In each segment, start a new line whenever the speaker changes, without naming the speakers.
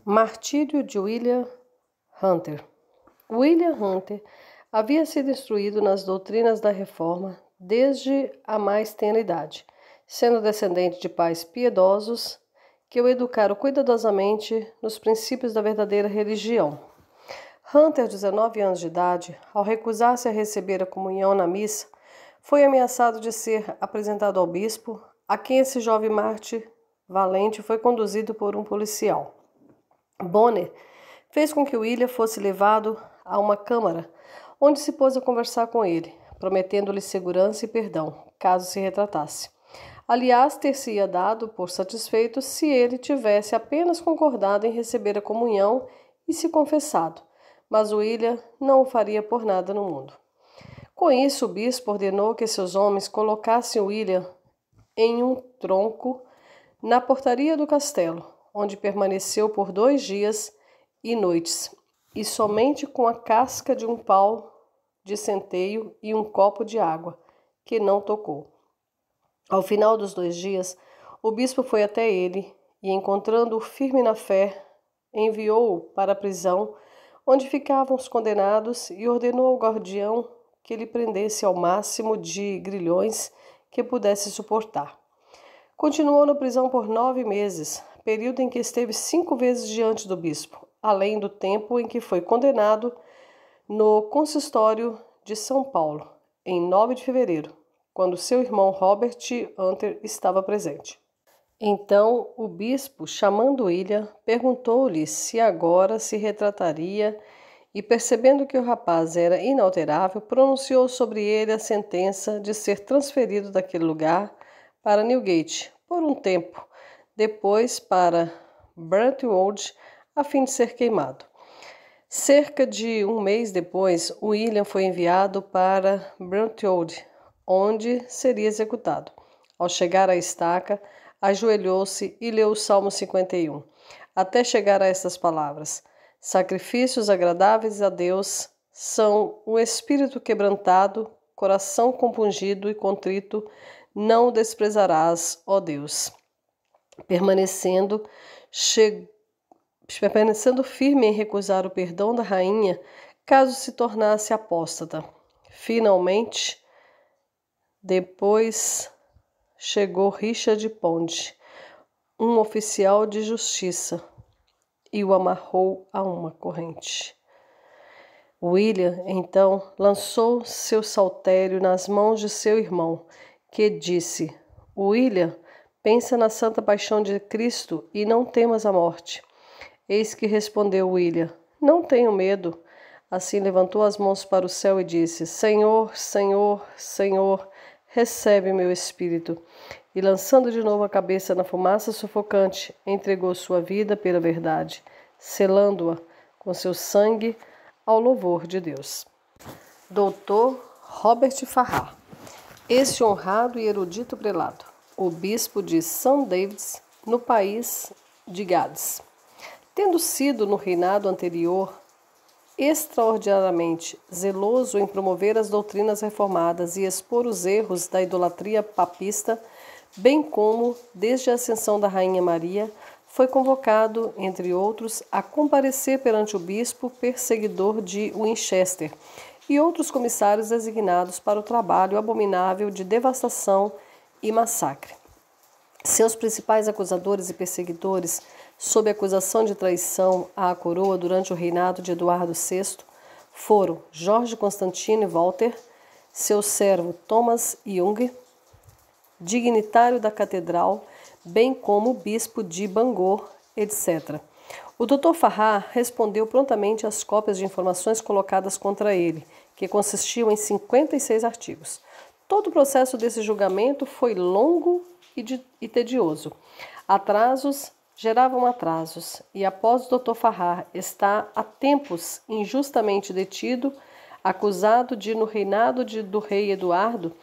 Martírio de William Hunter. William Hunter havia sido instruído nas doutrinas da Reforma desde a mais tenra idade, sendo descendente de pais piedosos que o educaram cuidadosamente nos princípios da verdadeira religião. Hunter, 19 anos de idade, ao recusar-se a receber a comunhão na missa, foi ameaçado de ser apresentado ao bispo, a quem esse jovem mártir valente foi conduzido por um policial. Bonner fez com que William fosse levado a uma câmara, onde se pôs a conversar com ele, prometendo-lhe segurança e perdão, caso se retratasse. Aliás, ter-se-ia dado por satisfeito se ele tivesse apenas concordado em receber a comunhão e se confessado, mas William não o faria por nada no mundo. Com isso, o bispo ordenou que seus homens colocassem William em um tronco na portaria do castelo, onde permaneceu por 2 dias e noites, e somente com a casca de um pau de centeio e um copo de água, que não tocou. Ao final dos 2 dias, o bispo foi até ele e, encontrando-o firme na fé, enviou-o para a prisão, onde ficavam os condenados, e ordenou ao guardião que lhe prendesse ao máximo de grilhões que pudesse suportar. Continuou na prisão por 9 meses, período em que esteve 5 vezes diante do bispo, além do tempo em que foi condenado no consistório de São Paulo, em 9 de fevereiro, quando seu irmão Robert Hunter estava presente. Então o bispo, chamando William, perguntou-lhe se agora se retrataria e, percebendo que o rapaz era inalterável, pronunciou sobre ele a sentença de ser transferido daquele lugar para Newgate por um tempo, depois para Brentwood, a fim de ser queimado. Cerca de 1 mês depois, William foi enviado para Brentwood, onde seria executado. Ao chegar à estaca, ajoelhou-se e leu o Salmo 51, até chegar a estas palavras: sacrifícios agradáveis a Deus são o espírito quebrantado, coração compungido e contrito, não o desprezarás, ó Deus. Permanecendo firme em recusar o perdão da rainha, caso se tornasse apóstata. Finalmente, depois chegou Richard Pond, um oficial de justiça, e o amarrou a uma corrente. William, então, lançou seu saltério nas mãos de seu irmão, que disse: William, pensa na santa paixão de Cristo e não temas a morte. Eis que respondeu William: não tenho medo. Assim levantou as mãos para o céu e disse: Senhor, Senhor, Senhor, recebe meu espírito. E, lançando de novo a cabeça na fumaça sufocante, entregou sua vida pela verdade, selando-a com seu sangue ao louvor de Deus. Dr. Robert Farrar. Este honrado e erudito prelado, o bispo de St. David's, no país de Gades, tendo sido no reinado anterior extraordinariamente zeloso em promover as doutrinas reformadas e expor os erros da idolatria papista, bem como, desde a ascensão da Rainha Maria, foi convocado, entre outros, a comparecer perante o bispo perseguidor de Winchester e outros comissários designados para o trabalho abominável de devastação e massacre. Seus principais acusadores e perseguidores, sob acusação de traição à coroa durante o reinado de Eduardo VI, foram Jorge Constantino Walter, seu servo Thomas Young, dignitário da catedral, bem como o bispo de Bangor, etc. O Dr. Farrar respondeu prontamente às cópias de informações colocadas contra ele, que consistiam em 56 artigos. Todo o processo desse julgamento foi longo e tedioso. Atrasos geravam atrasos, e após o Dr. Farrar estar há tempos injustamente detido, acusado de, no reinado do rei Eduardo,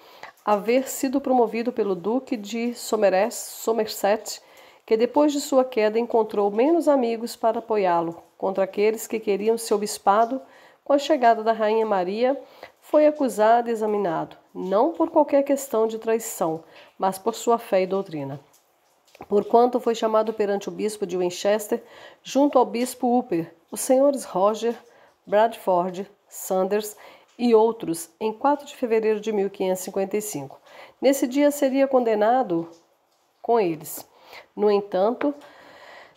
haver sido promovido pelo Duque de Somerset, que depois de sua queda encontrou menos amigos para apoiá-lo contra aqueles que queriam seu bispado, com a chegada da Rainha Maria, foi acusado e examinado, não por qualquer questão de traição, mas por sua fé e doutrina. porquanto foi chamado perante o bispo de Winchester, junto ao bispo Upper, os senhores Roger, Bradford, Sanders e outros, em 4 de fevereiro de 1555. Nesse dia seria condenado com eles. No entanto,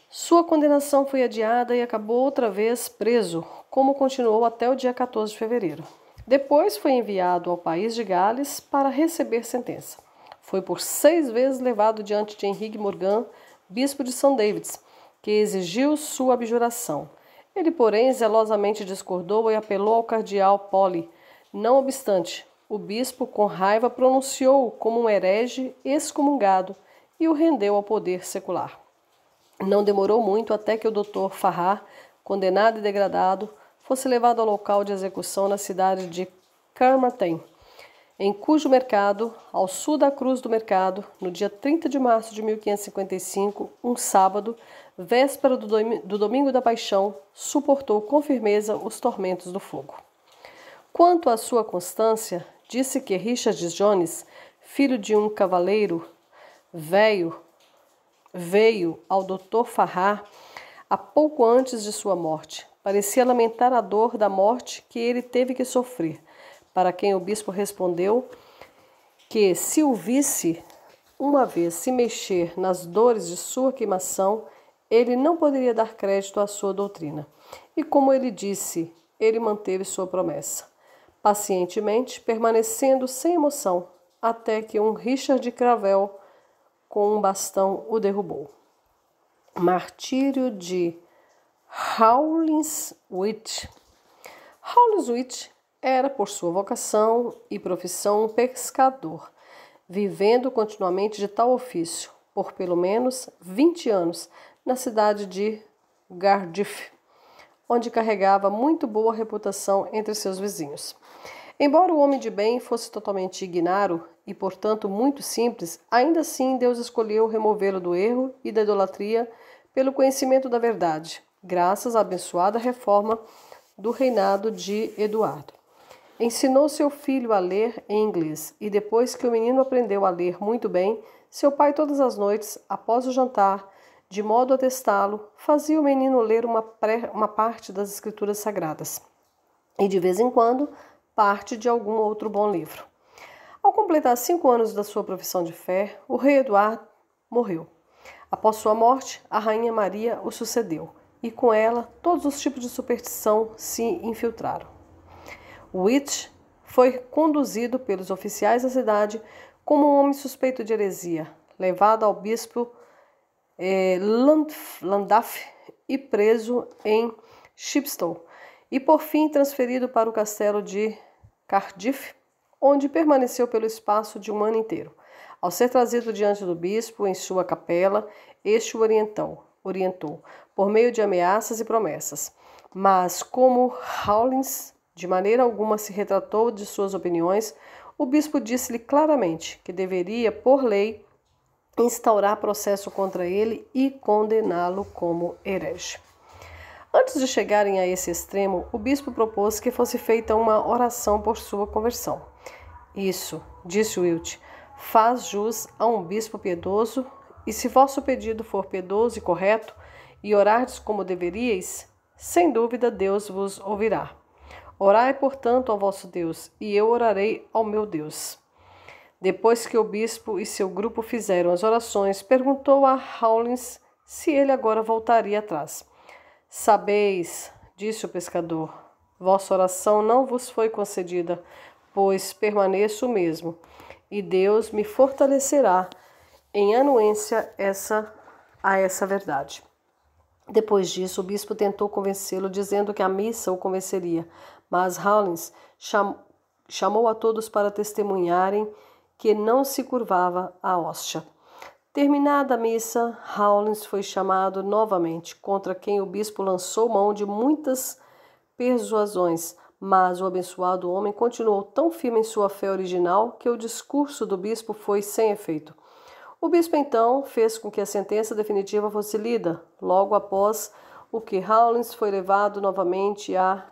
sua condenação foi adiada e acabou outra vez preso, como continuou até o dia 14 de fevereiro. Depois foi enviado ao país de Gales para receber sentença. Foi por 6 vezes levado diante de Henrique Morgan, bispo de St. David's, que exigiu sua abjuração. Ele, porém, zelosamente discordou e apelou ao cardeal Poli. Não obstante, o bispo, com raiva, pronunciou-o como um herege excomungado e o rendeu ao poder secular. Não demorou muito até que o Dr. Farrar, condenado e degradado, fosse levado ao local de execução na cidade de Carmarthen, em cujo mercado, ao sul da Cruz do Mercado, no dia 30 de março de 1555, um sábado, véspera do Domingo da Paixão, suportou com firmeza os tormentos do fogo. Quanto à sua constância, disse que Richard Jones, filho de um cavaleiro veio ao Dr. Farrar a pouco antes de sua morte. Parecia lamentar a dor da morte que ele teve que sofrer, para quem o bispo respondeu que, se o visse uma vez se mexer nas dores de sua queimação, ele não poderia dar crédito à sua doutrina. E como ele disse, ele manteve sua promessa, pacientemente permanecendo sem emoção, até que um Richard Cravel com um bastão o derrubou. Martírio de Howlins-Witch. Howlins-Witch era, por sua vocação e profissão, um pescador, vivendo continuamente de tal ofício, por pelo menos 20 anos, na cidade de Cardiff, onde carregava muito boa reputação entre seus vizinhos. Embora o homem de bem fosse totalmente ignaro e, portanto, muito simples, ainda assim Deus escolheu removê-lo do erro e da idolatria pelo conhecimento da verdade, graças à abençoada reforma do reinado de Eduardo. Ensinou seu filho a ler em inglês e, depois que o menino aprendeu a ler muito bem, seu pai todas as noites, após o jantar, de modo a testá-lo, fazia o menino ler uma parte das escrituras sagradas e, de vez em quando, parte de algum outro bom livro. Ao completar 5 anos da sua profissão de fé, o rei Eduardo morreu. Após sua morte, a rainha Maria o sucedeu, e com ela todos os tipos de superstição se infiltraram. Witch foi conduzido pelos oficiais da cidade como um homem suspeito de heresia, levado ao bispo Llandaff e preso em Chepstow, e por fim transferido para o castelo de Cardiff, onde permaneceu pelo espaço de um ano inteiro. Ao ser trazido diante do bispo em sua capela, este o orientou por meio de ameaças e promessas. Mas como Howlins de maneira alguma se retratou de suas opiniões, o bispo disse-lhe claramente que deveria, por lei, instaurar processo contra ele e condená-lo como herege. Antes de chegarem a esse extremo, o bispo propôs que fosse feita uma oração por sua conversão. Isso, disse Wilt, faz jus a um bispo piedoso, e se vosso pedido for piedoso e correto, e orardes como deveríeis, sem dúvida Deus vos ouvirá. Orai, portanto, ao vosso Deus, e eu orarei ao meu Deus. Depois que o bispo e seu grupo fizeram as orações, perguntou a Howlins se ele agora voltaria atrás. Sabeis, disse o pescador, vossa oração não vos foi concedida, pois permaneço o mesmo, e Deus me fortalecerá em anuência a essa verdade. Depois disso, o bispo tentou convencê-lo, dizendo que a missa o convenceria, mas Howlins chamou a todos para testemunharem que não se curvava à hóstia. Terminada a missa, Howlins foi chamado novamente, contra quem o bispo lançou mão de muitas persuasões, mas o abençoado homem continuou tão firme em sua fé original que o discurso do bispo foi sem efeito. O bispo, então, fez com que a sentença definitiva fosse lida, logo após o que Howlins foi levado novamente a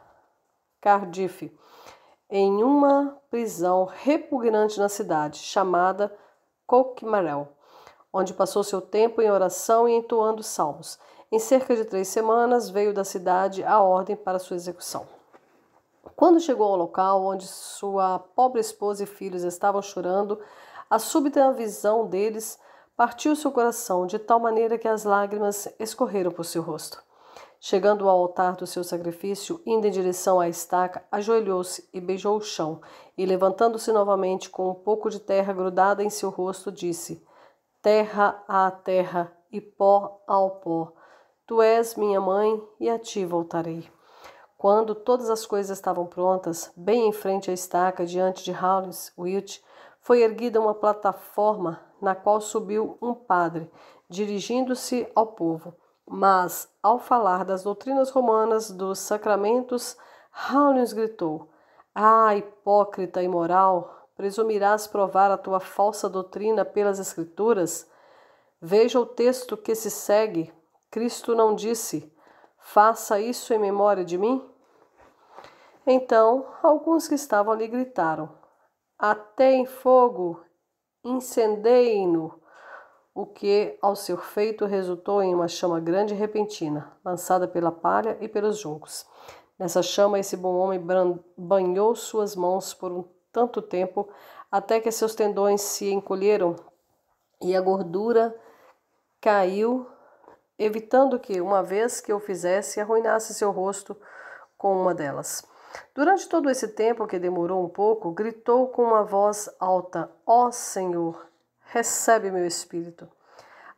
Cardiff, em uma prisão repugnante na cidade, chamada Coquemarel, onde passou seu tempo em oração e entoando salmos. Em cerca de 3 semanas, veio da cidade a ordem para sua execução. Quando chegou ao local onde sua pobre esposa e filhos estavam chorando, a súbita visão deles partiu seu coração de tal maneira que as lágrimas escorreram por seu rosto. Chegando ao altar do seu sacrifício, indo em direção à estaca, ajoelhou-se e beijou o chão, e levantando-se novamente com um pouco de terra grudada em seu rosto, disse: Terra à terra e pó ao pó, tu és minha mãe e a ti voltarei. Quando todas as coisas estavam prontas, bem em frente à estaca, diante de Hawlins Wilt, foi erguida uma plataforma na qual subiu um padre, dirigindo-se ao povo. Mas, ao falar das doutrinas romanas dos sacramentos, Hawlins gritou: Ah, hipócrita e imoral, presumirás provar a tua falsa doutrina pelas Escrituras? Veja o texto que se segue. Cristo não disse: Faça isso em memória de mim? Então, alguns que estavam ali gritaram: Até em fogo, incendeiem-no! O que, ao ser feito, resultou em uma chama grande e repentina, lançada pela palha e pelos juncos. Nessa chama, esse bom homem banhou suas mãos por um tanto tempo, até que seus tendões se encolheram e a gordura caiu, evitando que, uma vez que o fizesse, arruinasse seu rosto com uma delas. Durante todo esse tempo, que demorou um pouco, gritou com uma voz alta: Ó Senhor, recebe meu espírito.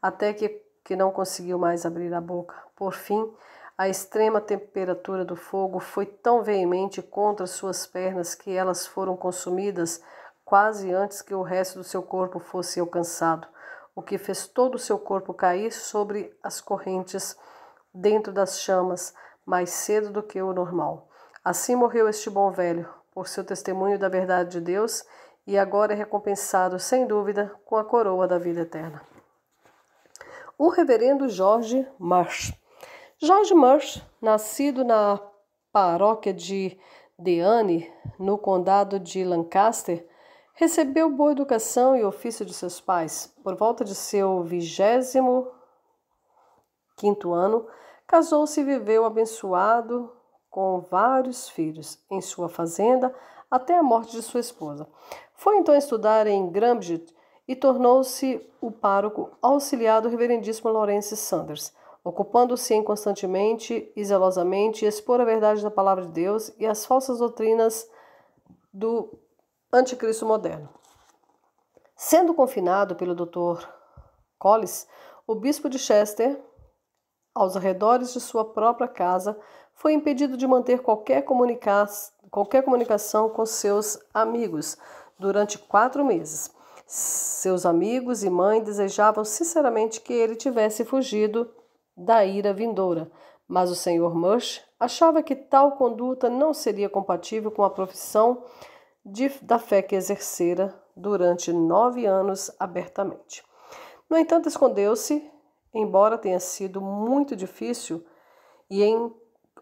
Até que não conseguiu mais abrir a boca. Por fim, a extrema temperatura do fogo foi tão veemente contra suas pernas que elas foram consumidas quase antes que o resto do seu corpo fosse alcançado, o que fez todo o seu corpo cair sobre as correntes dentro das chamas mais cedo do que o normal. Assim morreu este bom velho, por seu testemunho da verdade de Deus, e agora é recompensado, sem dúvida, com a coroa da vida eterna. O reverendo George Marsh. George Marsh, nascido na paróquia de Deane, no condado de Lancaster, recebeu boa educação e ofício de seus pais. Por volta de seu 25º ano, casou-se e viveu abençoado com vários filhos em sua fazenda até a morte de sua esposa. Foi então estudar em Cambridge e tornou-se o pároco auxiliar do reverendíssimo Lawrence Sanders, ocupando-se em constantemente e zelosamente expor a verdade da palavra de Deus e as falsas doutrinas do anticristo moderno. Sendo confinado pelo Dr. Collis, o bispo de Chester, aos arredores de sua própria casa, foi impedido de manter qualquer comunicação com seus amigos durante 4 meses. Seus amigos e mãe desejavam sinceramente que ele tivesse fugido da ira vindoura, mas o Sr. Marsh achava que tal conduta não seria compatível com a profissão da fé que exercera durante 9 anos abertamente. No entanto, escondeu-se, embora tenha sido muito difícil, e em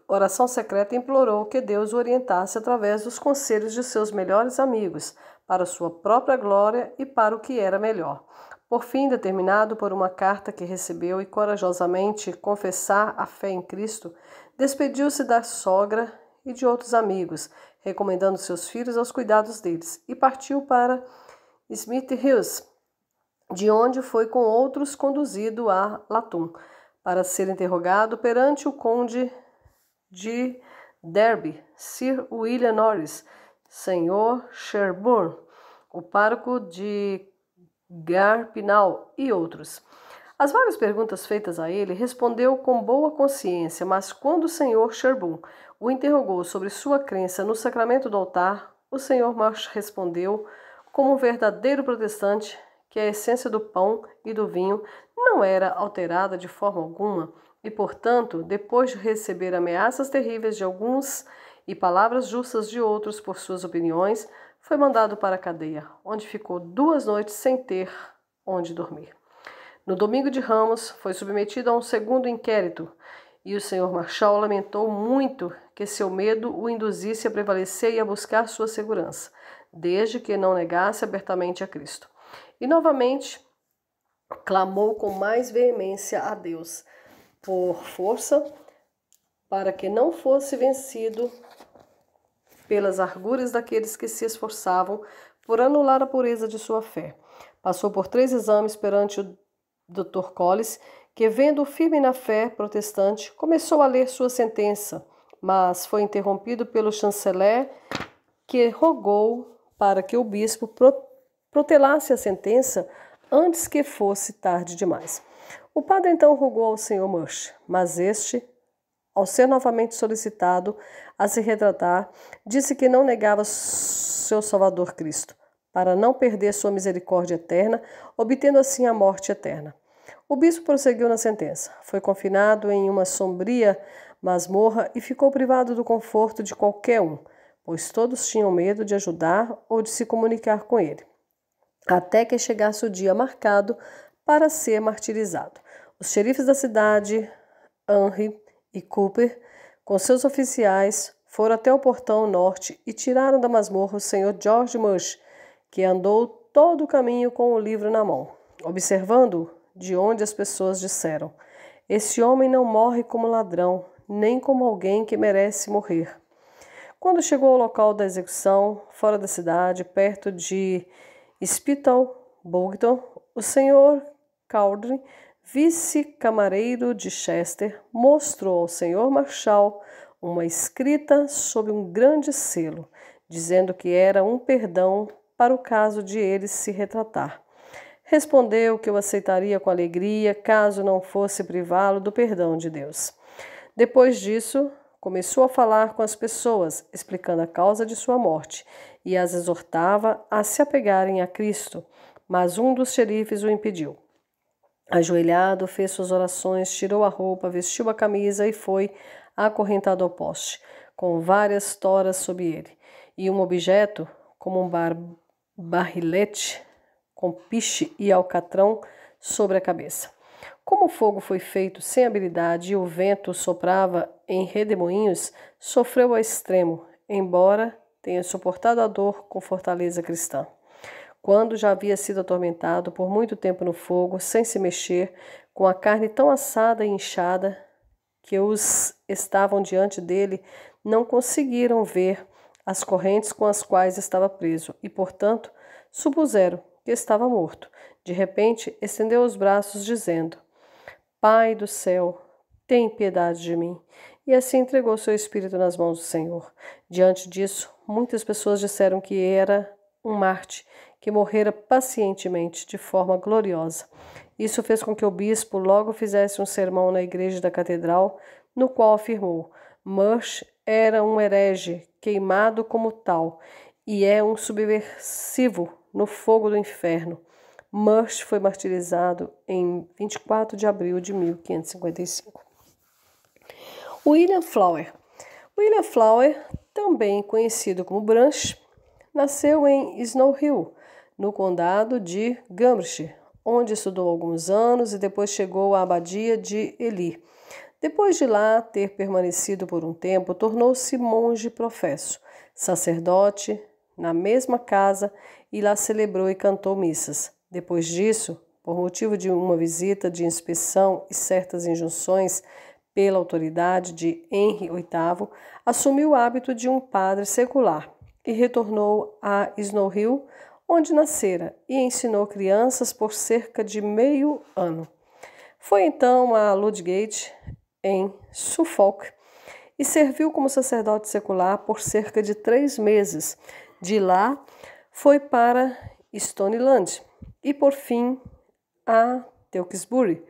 oração secreta implorou que Deus o orientasse através dos conselhos de seus melhores amigos, para sua própria glória e para o que era melhor. Por fim, determinado por uma carta que recebeu e corajosamente confessar a fé em Cristo, despediu-se da sogra e de outros amigos, recomendando seus filhos aos cuidados deles, e partiu para Smith Hills, de onde foi com outros conduzido a Lathum, para ser interrogado perante o conde de Derby, Sir William Norris, Sr. Sherborne, o pároco de Garpinal e outros. As várias perguntas feitas a ele, respondeu com boa consciência, mas quando o Sr. Sherborne o interrogou sobre sua crença no sacramento do altar, o Sr. Marsh respondeu, como um verdadeiro protestante, que a essência do pão e do vinho não era alterada de forma alguma, e, portanto, depois de receber ameaças terríveis de alguns e palavras justas de outros por suas opiniões, foi mandado para a cadeia, onde ficou 2 noites sem ter onde dormir. No domingo de Ramos, foi submetido a um segundo inquérito, e o Sr. Marshall lamentou muito que seu medo o induzisse a prevalecer e a buscar sua segurança, desde que não negasse abertamente a Cristo. E novamente clamou com mais veemência a Deus por força, para que não fosse vencido pelas arguras daqueles que se esforçavam por anular a pureza de sua fé. Passou por 3 exames perante o Dr. Colles, que, vendo-o firme na fé protestante, começou a ler sua sentença, mas foi interrompido pelo chanceler, que rogou para que o bispo protelasse a sentença antes que fosse tarde demais. O padre então rogou ao Sr. Mush, mas este, ao ser novamente solicitado a se retratar, disse que não negava seu Salvador Cristo, para não perder sua misericórdia eterna, obtendo assim a morte eterna. O bispo prosseguiu na sentença. Foi confinado em uma sombria masmorra e ficou privado do conforto de qualquer um, pois todos tinham medo de ajudar ou de se comunicar com ele, até que chegasse o dia marcado para ser martirizado. Os xerifes da cidade, Henry e Cooper, com seus oficiais, foram até o portão norte e tiraram da masmorra o Sr. George Mush, que andou todo o caminho com o livro na mão. Observando-o, de onde as pessoas disseram: "Esse homem não morre como ladrão, nem como alguém que merece morrer." Quando chegou ao local da execução, fora da cidade, perto de Spital Bogton, o Sr. Cowdery, vice-camareiro de Chester, mostrou ao Sr. Marshall uma escrita sob um grande selo, dizendo que era um perdão para o caso de ele se retratar. Respondeu que o aceitaria com alegria, caso não fosse privá-lo do perdão de Deus. Depois disso, começou a falar com as pessoas, explicando a causa de sua morte, e as exortava a se apegarem a Cristo, mas um dos xerifes o impediu. Ajoelhado, fez suas orações, tirou a roupa, vestiu a camisa e foi acorrentado ao poste, com várias toras sob ele, e um objeto, como um barrilete, com piche e alcatrão sobre a cabeça. Como o fogo foi feito sem habilidade e o vento soprava em redemoinhos, sofreu ao extremo, embora tenha suportado a dor com fortaleza cristã. Quando já havia sido atormentado por muito tempo no fogo, sem se mexer, com a carne tão assada e inchada, que os estavam diante dele não conseguiram ver as correntes com as quais estava preso e, portanto, supuseram que estava morto. De repente, estendeu os braços, dizendo: "Pai do céu, tem piedade de mim." E assim entregou seu espírito nas mãos do Senhor. Diante disso, muitas pessoas disseram que era um Marte, que morrera pacientemente, de forma gloriosa. Isso fez com que o bispo logo fizesse um sermão na igreja da catedral, no qual afirmou: Mush era um herege, queimado como tal, e é um subversivo no fogo do inferno. Mush foi martirizado em 24 de abril de 1555. William Flower. William Flower, também conhecido como Branch, nasceu em Snow Hill, no condado de Gambrinshire, onde estudou alguns anos e depois chegou à abadia de Ely. Depois de lá ter permanecido por um tempo, tornou-se monge professo, sacerdote na mesma casa, e lá celebrou e cantou missas. Depois disso, por motivo de uma visita de inspeção e certas injunções pela autoridade de Henry VIII, assumiu o hábito de um padre secular e retornou a Snow Hill, onde nascera, e ensinou crianças por cerca de meio ano. Foi então a Ludgate, em Suffolk, e serviu como sacerdote secular por cerca de 3 meses. De lá, foi para Stoneland e, por fim, a Tewkesbury,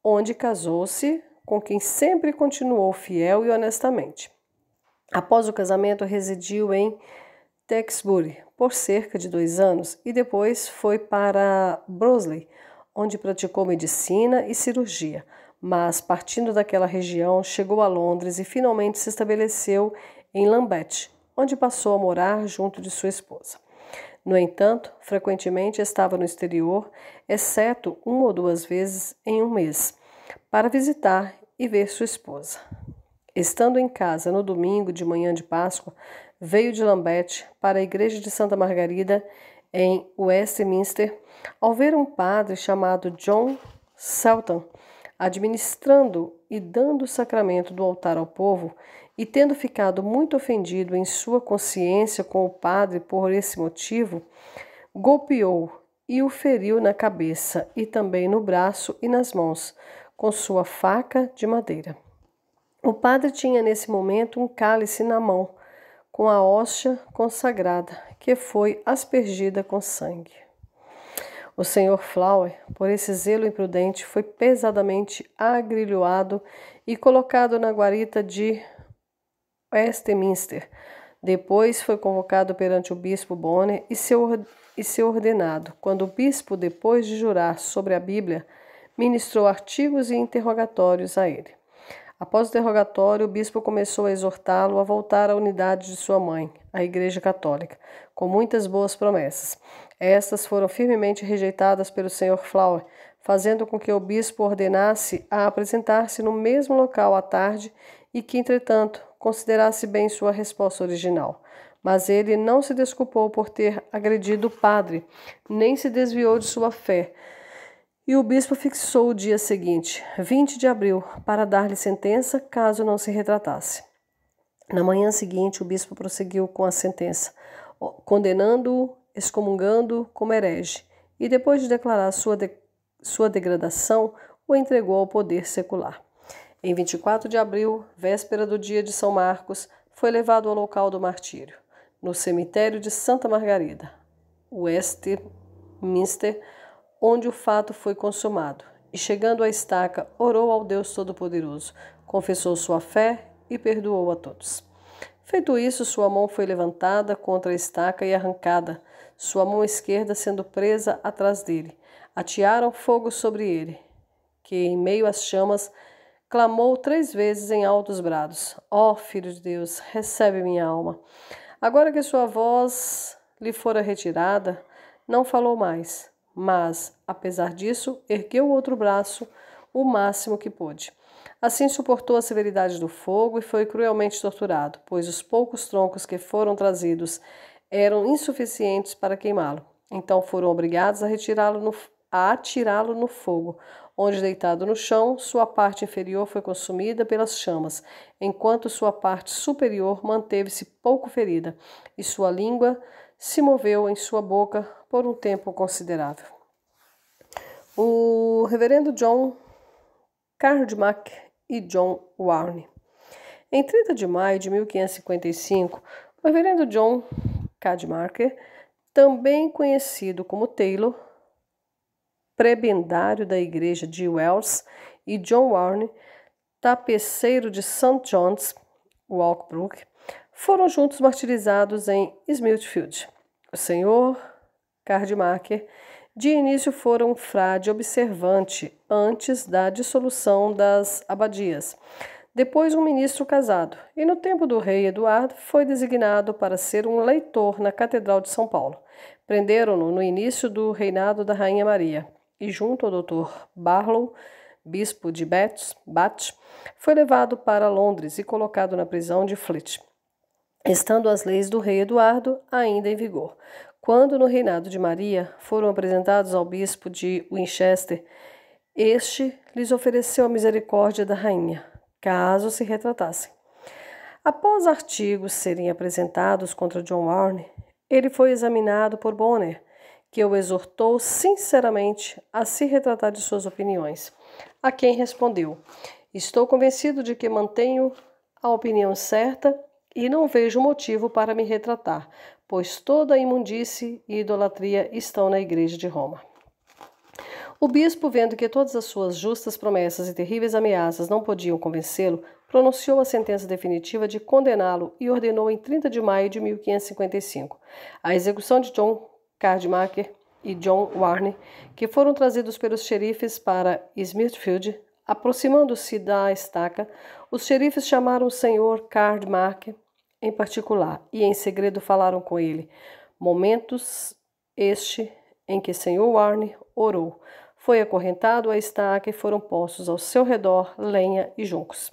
onde casou-se com quem sempre continuou fiel e honestamente. Após o casamento, residiu em Tewkesbury por cerca de 2 anos e depois foi para Broseley, onde praticou medicina e cirurgia, mas partindo daquela região chegou a Londres e finalmente se estabeleceu em Lambeth, onde passou a morar junto de sua esposa. No entanto, frequentemente estava no exterior, exceto 1 ou 2 vezes em um mês, para visitar e ver sua esposa. Estando em casa no domingo de manhã de Páscoa, veio de Lambeth para a igreja de Santa Margarida em Westminster, ao ver um padre chamado John Selton administrando e dando o sacramento do altar ao povo, e tendo ficado muito ofendido em sua consciência com o padre por esse motivo, golpeou e o feriu na cabeça e também no braço e nas mãos, com sua faca de madeira. O padre tinha nesse momento um cálice na mão, com a hóstia consagrada, que foi aspergida com sangue. O Sr. Flower, por esse zelo imprudente, foi pesadamente agrilhoado e colocado na guarita de Westminster. Depois foi convocado perante o bispo Bonner e seu ordenado, quando o bispo, depois de jurar sobre a Bíblia, ministrou artigos e interrogatórios a ele. Após o interrogatório, o bispo começou a exortá-lo a voltar à unidade de sua mãe, a Igreja Católica, com muitas boas promessas. Estas foram firmemente rejeitadas pelo Sr. Flower, fazendo com que o bispo ordenasse a apresentar-se no mesmo local à tarde e que, entretanto, considerasse bem sua resposta original. Mas ele não se desculpou por ter agredido o padre, nem se desviou de sua fé. E o bispo fixou o dia seguinte, 20 de abril, para dar-lhe sentença caso não se retratasse. Na manhã seguinte, o bispo prosseguiu com a sentença, condenando-o, excomungando-o como herege, e depois de declarar sua degradação, o entregou ao poder secular. Em 24 de abril, véspera do dia de São Marcos, foi levado ao local do martírio, no cemitério de Santa Margarida, Westminster, onde o fato foi consumado, e chegando à estaca, orou ao Deus Todo-Poderoso, confessou sua fé e perdoou a todos. Feito isso, sua mão foi levantada contra a estaca e arrancada, sua mão esquerda sendo presa atrás dele. Atearam fogo sobre ele, que, em meio às chamas, clamou 3 vezes em altos brados: ó Filho de Deus, recebe minha alma. Agora que sua voz lhe fora retirada, não falou mais, mas, apesar disso, ergueu o outro braço o máximo que pôde. Assim suportou a severidade do fogo e foi cruelmente torturado, pois os poucos troncos que foram trazidos eram insuficientes para queimá-lo. Então foram obrigados a atirá-lo no fogo, onde, deitado no chão, sua parte inferior foi consumida pelas chamas, enquanto sua parte superior manteve-se pouco ferida, e sua língua se moveu em sua boca por um tempo considerável. O reverendo John Cardmack e John Warne. Em 30 de maio de 1555, o reverendo John Cardmack, também conhecido como Taylor, prebendário da igreja de Wells, e John Warne, tapeceiro de St. John's, Walkbrook, foram juntos martirizados em Smithfield. O senhor Cardmack de início fora um frade observante antes da dissolução das abadias, depois um ministro casado, e no tempo do rei Eduardo foi designado para ser um leitor na Catedral de São Paulo. Prenderam-no no início do reinado da Rainha Maria, e junto ao Dr. Barlow, bispo de Bath, foi levado para Londres e colocado na prisão de Fleet, estando as leis do rei Eduardo ainda em vigor. Quando, no reinado de Maria, foram apresentados ao bispo de Winchester, este lhes ofereceu a misericórdia da rainha, caso se retratassem. Após artigos serem apresentados contra John Warne, ele foi examinado por Bonner, que o exortou sinceramente a se retratar de suas opiniões, a quem respondeu: estou convencido de que mantenho a opinião certa e não vejo motivo para me retratar, pois toda a imundície e idolatria estão na igreja de Roma. O bispo, vendo que todas as suas justas promessas e terríveis ameaças não podiam convencê-lo, pronunciou a sentença definitiva de condená-lo e ordenou em 30 de maio de 1555 a execução de John Cardmack e John Warne, que foram trazidos pelos xerifes para Smithfield. Aproximando-se da estaca, os xerifes chamaram o senhor Cardmack em particular e em segredo falaram com ele. Momentos este em que senhor Warne orou. Foi acorrentado à estaca e foram postos ao seu redor lenha e juncos.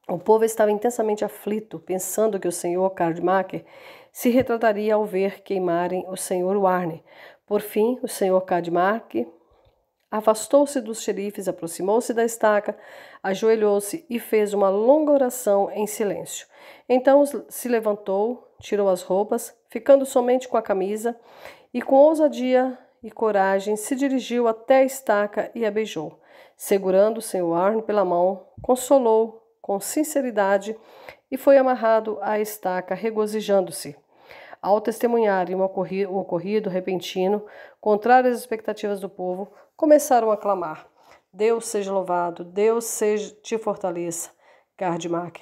O povo estava intensamente aflito, pensando que o senhor Cardmack se retrataria ao ver queimarem o Sr. Warne. Por fim, o Sr. Cadmark afastou-se dos xerifes, aproximou-se da estaca, ajoelhou-se e fez uma longa oração em silêncio. Então se levantou, tirou as roupas, ficando somente com a camisa, e com ousadia e coragem se dirigiu até a estaca e a beijou. Segurando o Sr. Warne pela mão, consolou com sinceridade e foi amarrado à estaca, regozijando-se. Ao testemunharem o ocorrido repentino, contrário às expectativas do povo, começaram a clamar: Deus seja louvado, Deus te fortaleça, Cadmark.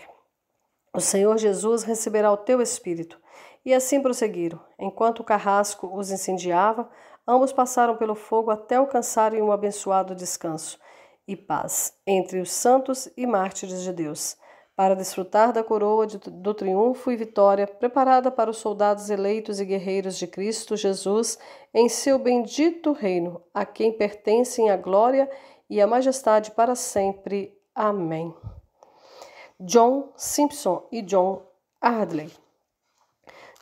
O Senhor Jesus receberá o teu espírito. E assim prosseguiram. Enquanto o carrasco os incendiava, ambos passaram pelo fogo até alcançarem um abençoado descanso e paz entre os santos e mártires de Deus, para desfrutar da coroa do triunfo e vitória preparada para os soldados eleitos e guerreiros de Cristo Jesus em seu bendito reino, a quem pertencem a glória e a majestade para sempre. Amém. John Simpson e John Ardley.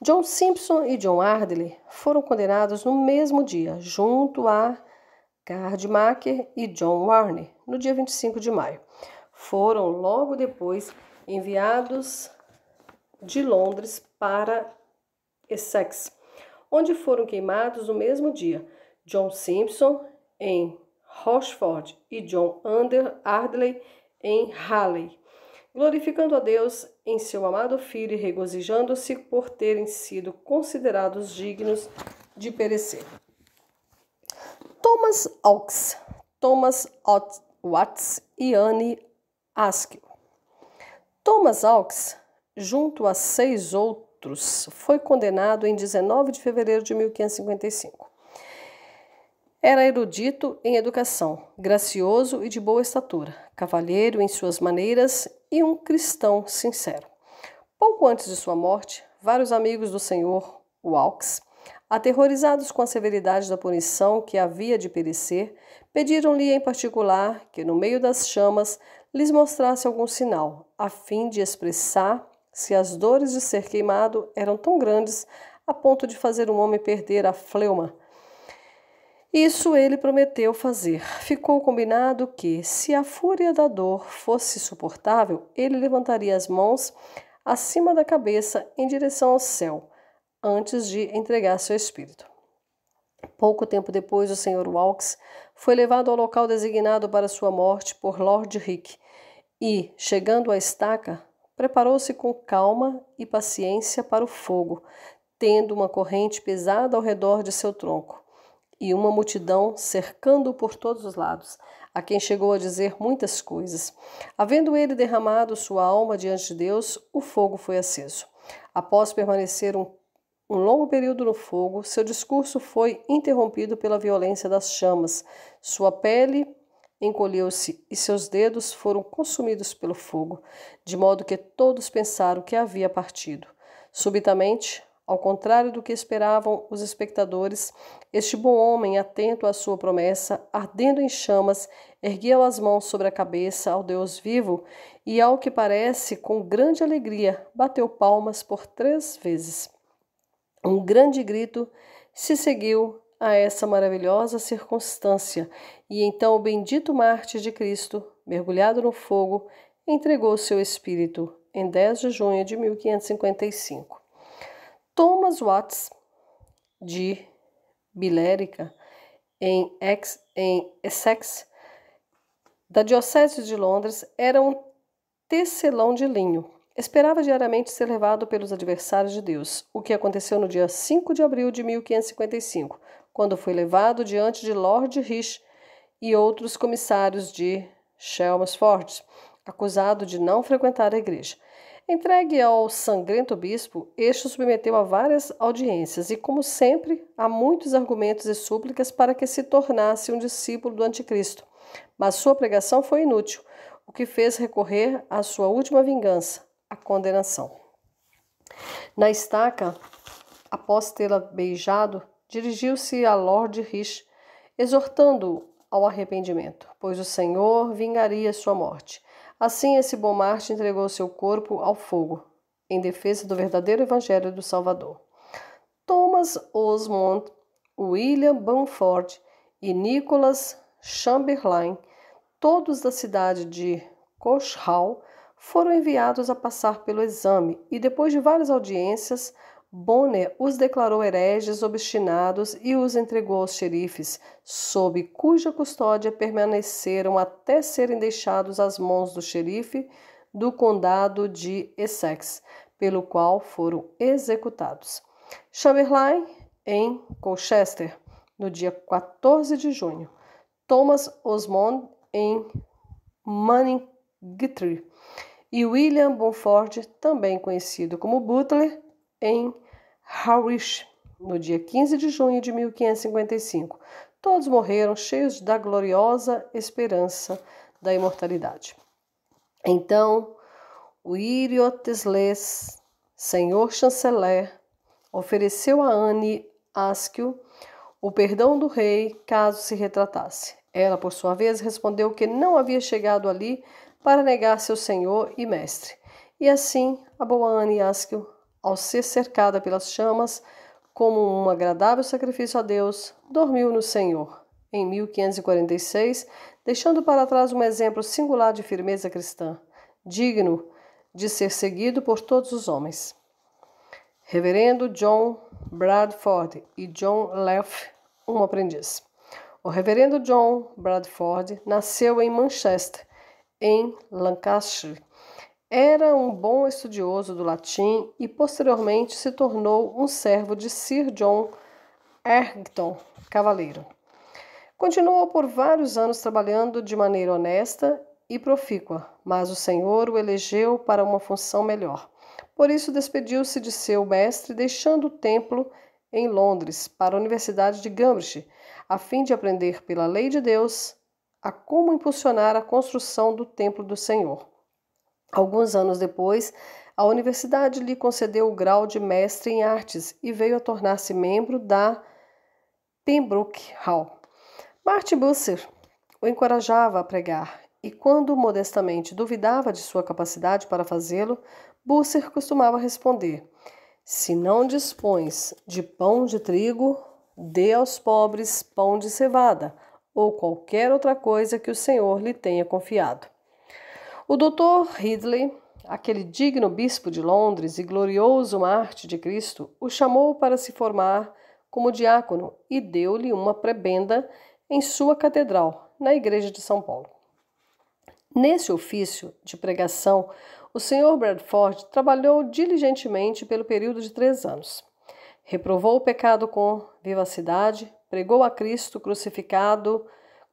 John Simpson e John Ardley foram condenados no mesmo dia, junto a Cadmark e John Warne, no dia 25 de maio. Foram logo depois enviados de Londres para Essex, onde foram queimados no mesmo dia. John Simpson em Rochford e John Ardley em Halley, glorificando a Deus em seu amado filho e regozijando-se por terem sido considerados dignos de perecer. Thomas Hawkes, Thomas Watts e Anne Askill. Thomas Hawkes, junto a 6 outros, foi condenado em 19 de fevereiro de 1555. Era erudito em educação, gracioso e de boa estatura, cavalheiro em suas maneiras e um cristão sincero. Pouco antes de sua morte, vários amigos do Sr. Hawkes, aterrorizados com a severidade da punição que havia de perecer, pediram-lhe em particular que, no meio das chamas, lhes mostrasse algum sinal, a fim de expressar se as dores de ser queimado eram tão grandes a ponto de fazer um homem perder a fleuma. Isso ele prometeu fazer. Ficou combinado que, se a fúria da dor fosse suportável, ele levantaria as mãos acima da cabeça em direção ao céu, antes de entregar seu espírito. Pouco tempo depois, o Sr. Hawkes foi levado ao local designado para sua morte por Lord Rick e, chegando à estaca, preparou-se com calma e paciência para o fogo, tendo uma corrente pesada ao redor de seu tronco e uma multidão cercando-o por todos os lados, a quem chegou a dizer muitas coisas. Havendo ele derramado sua alma diante de Deus, o fogo foi aceso. Após permanecer um longo período no fogo, seu discurso foi interrompido pela violência das chamas. Sua pele encolheu-se e seus dedos foram consumidos pelo fogo, de modo que todos pensaram que havia partido. Subitamente, ao contrário do que esperavam os espectadores, este bom homem, atento à sua promessa, ardendo em chamas, ergueu as mãos sobre a cabeça ao Deus vivo e, ao que parece, com grande alegria, bateu palmas por 3 vezes. Um grande grito se seguiu a essa maravilhosa circunstância, e então o bendito mártir de Cristo, mergulhado no fogo, entregou seu espírito em 10 de junho de 1555. Thomas Watts, de Bilérica, em Essex, da Diocese de Londres, era um tecelão de linho. Esperava diariamente ser levado pelos adversários de Deus, o que aconteceu no dia 5 de abril de 1555, quando foi levado diante de Lord Rich e outros comissários de Chelmsford, acusado de não frequentar a igreja. Entregue ao sangrento bispo, este o submeteu a várias audiências e, como sempre, a muitos argumentos e súplicas para que se tornasse um discípulo do anticristo. Mas sua pregação foi inútil, o que fez recorrer à sua última vingança, a condenação. Na estaca, após tê-la beijado, dirigiu-se a Lord Rich, exortando-o ao arrependimento, pois o Senhor vingaria sua morte. Assim, esse bom mártir entregou seu corpo ao fogo, em defesa do verdadeiro Evangelho do Salvador. Thomas Osmond, William Bamford e Nicholas Chamberlain, todos da cidade de Cochrane, foram enviados a passar pelo exame e, depois de várias audiências, Bonner os declarou hereges obstinados e os entregou aos xerifes, sob cuja custódia permaneceram até serem deixados às mãos do xerife do condado de Essex, pelo qual foram executados. Chamberlain, em Colchester, no dia 14 de junho. Thomas Osmond, em Manningtree. E William Bamford, também conhecido como Butler, em Harwich, no dia 15 de junho de 1555. Todos morreram cheios da gloriosa esperança da imortalidade. Então, o Hierotesles, senhor chanceler, ofereceu a Anne Askew o perdão do rei caso se retratasse. Ela, por sua vez, respondeu que não havia chegado ali para negar seu senhor e mestre. E assim, a boa Anne Askew, ao ser cercada pelas chamas, como um agradável sacrifício a Deus, dormiu no Senhor, em 1546, deixando para trás um exemplo singular de firmeza cristã, digno de ser seguido por todos os homens. Reverendo John Bradford e John Leff, um aprendiz. O reverendo John Bradford nasceu em Manchester, em Lancashire. Era um bom estudioso do latim e posteriormente se tornou um servo de Sir John Errington, cavaleiro. Continuou por vários anos trabalhando de maneira honesta e profícua, mas o Senhor o elegeu para uma função melhor. Por isso despediu-se de seu mestre, deixando o templo em Londres para a Universidade de Cambridge, a fim de aprender pela lei de Deus a como impulsionar a construção do templo do Senhor. Alguns anos depois, a universidade lhe concedeu o grau de mestre em artes e veio a tornar-se membro da Pembroke Hall. Martin Bucer o encorajava a pregar, e quando modestamente duvidava de sua capacidade para fazê-lo, Bucer costumava responder: se não dispões de pão de trigo, dê aos pobres pão de cevada, ou qualquer outra coisa que o Senhor lhe tenha confiado. O Dr. Ridley, aquele digno bispo de Londres e glorioso mártir de Cristo, o chamou para se formar como diácono e deu-lhe uma prebenda em sua catedral, na igreja de São Paulo. Nesse ofício de pregação, o Sr. Bradford trabalhou diligentemente pelo período de 3 anos. Reprovou o pecado com vivacidade, pregou a Cristo crucificado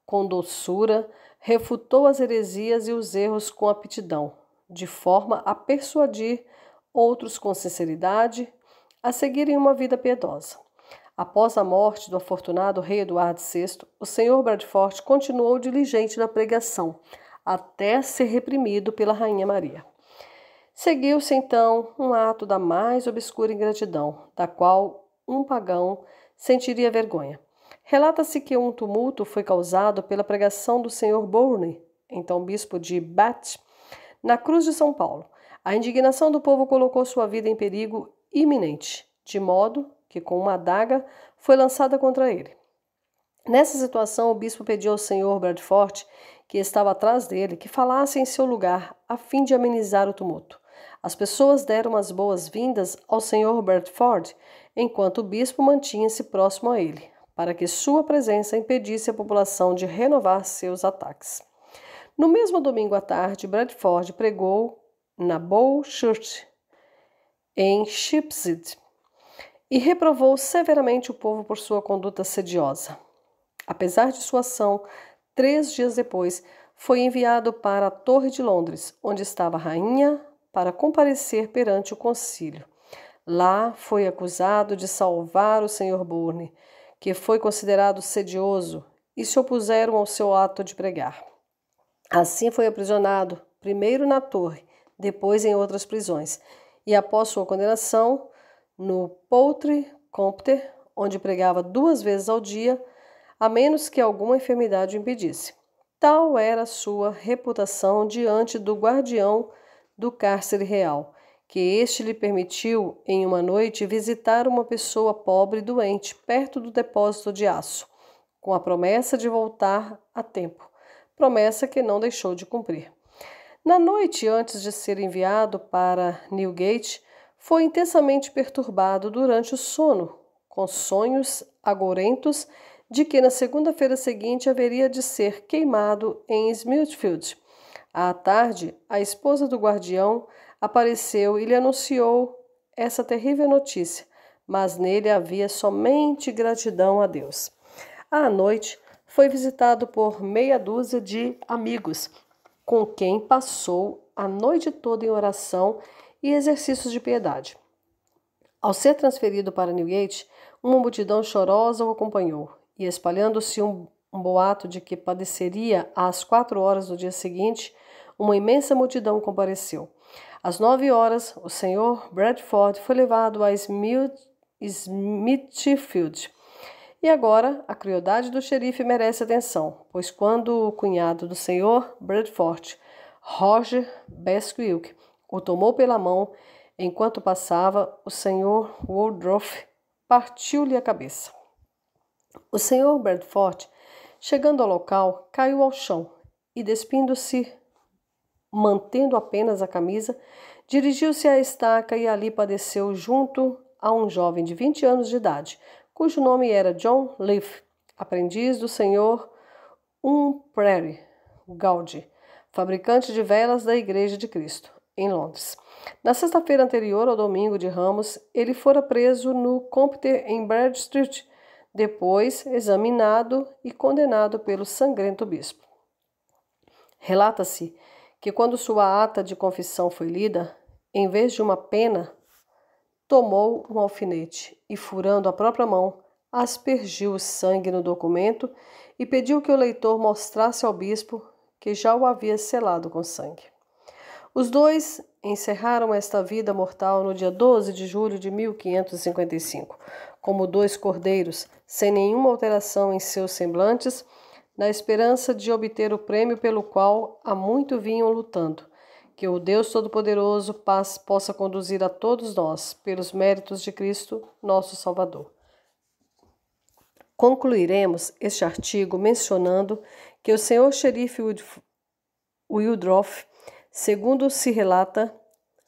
com doçura, refutou as heresias e os erros com aptidão, de forma a persuadir outros com sinceridade a seguirem uma vida piedosa. Após a morte do afortunado rei Eduardo VI, o Sr. Bradford continuou diligente na pregação, até ser reprimido pela Rainha Maria. Seguiu-se então um ato da mais obscura ingratidão, da qual um pagão sentiria vergonha. Relata-se que um tumulto foi causado pela pregação do Sr. Bourne, então bispo de Bath, na Cruz de São Paulo. A indignação do povo colocou sua vida em perigo iminente, de modo que com uma adaga foi lançada contra ele. Nessa situação, o bispo pediu ao Sr. Bradford, que estava atrás dele, que falasse em seu lugar, a fim de amenizar o tumulto. As pessoas deram as boas-vindas ao Sr. Bradford, enquanto o bispo mantinha-se próximo a ele, para que sua presença impedisse a população de renovar seus ataques. No mesmo domingo à tarde, Bradford pregou na Bow Church, em Cheapside, e reprovou severamente o povo por sua conduta sediosa. Apesar de sua ação, 3 dias depois, foi enviado para a Torre de Londres, onde estava a rainha, para comparecer perante o concílio. Lá foi acusado de salvar o Sr. Bourne, que foi considerado sedioso, e se opuseram ao seu ato de pregar. Assim foi aprisionado, primeiro na torre, depois em outras prisões, e após sua condenação, no Poultry Compter, onde pregava 2 vezes ao dia, a menos que alguma enfermidade o impedisse. Tal era sua reputação diante do guardião do cárcere real, que este lhe permitiu, em uma noite, visitar uma pessoa pobre e doente perto do depósito de aço, com a promessa de voltar a tempo, promessa que não deixou de cumprir. Na noite antes de ser enviado para Newgate, foi intensamente perturbado durante o sono, com sonhos agourentos de que na segunda-feira seguinte haveria de ser queimado em Smithfield. À tarde, a esposa do guardião apareceu e lhe anunciou essa terrível notícia, mas nele havia somente gratidão a Deus. À noite, foi visitado por meia dúzia de amigos, com quem passou a noite toda em oração e exercícios de piedade. Ao ser transferido para Newgate, uma multidão chorosa o acompanhou, e espalhando-se um boato de que padeceria às 4 horas do dia seguinte, uma imensa multidão compareceu. Às 9 horas, o Sr. Bradford foi levado a Smithfield. E agora, a crueldade do xerife merece atenção, pois quando o cunhado do Sr. Bradford, Roger Basquiat, o tomou pela mão enquanto passava, o Sr. Woodruff partiu-lhe a cabeça. O Sr. Bradford, chegando ao local, caiu ao chão e, despindo-se, mantendo apenas a camisa, dirigiu-se à estaca e ali padeceu junto a um jovem de 20 anos de idade, cujo nome era John Leaf, aprendiz do Sr. Prairie Gaudy, fabricante de velas da Igreja de Cristo, em Londres. Na sexta-feira anterior ao domingo de Ramos, ele fora preso no Compter em Brad Street, depois examinado e condenado pelo sangrento bispo. Relata-se que quando sua ata de confissão foi lida, em vez de uma pena, tomou um alfinete e, furando a própria mão, aspergiu o sangue no documento e pediu que o leitor mostrasse ao bispo que já o havia selado com sangue. Os dois encerraram esta vida mortal no dia 12 de julho de 1555, como dois cordeiros, sem nenhuma alteração em seus semblantes, na esperança de obter o prêmio pelo qual há muito vinham lutando, que o Deus Todo-Poderoso possa conduzir a todos nós, pelos méritos de Cristo, nosso Salvador. Concluiremos este artigo mencionando que o Sr. Xerife Woodruff, segundo se relata,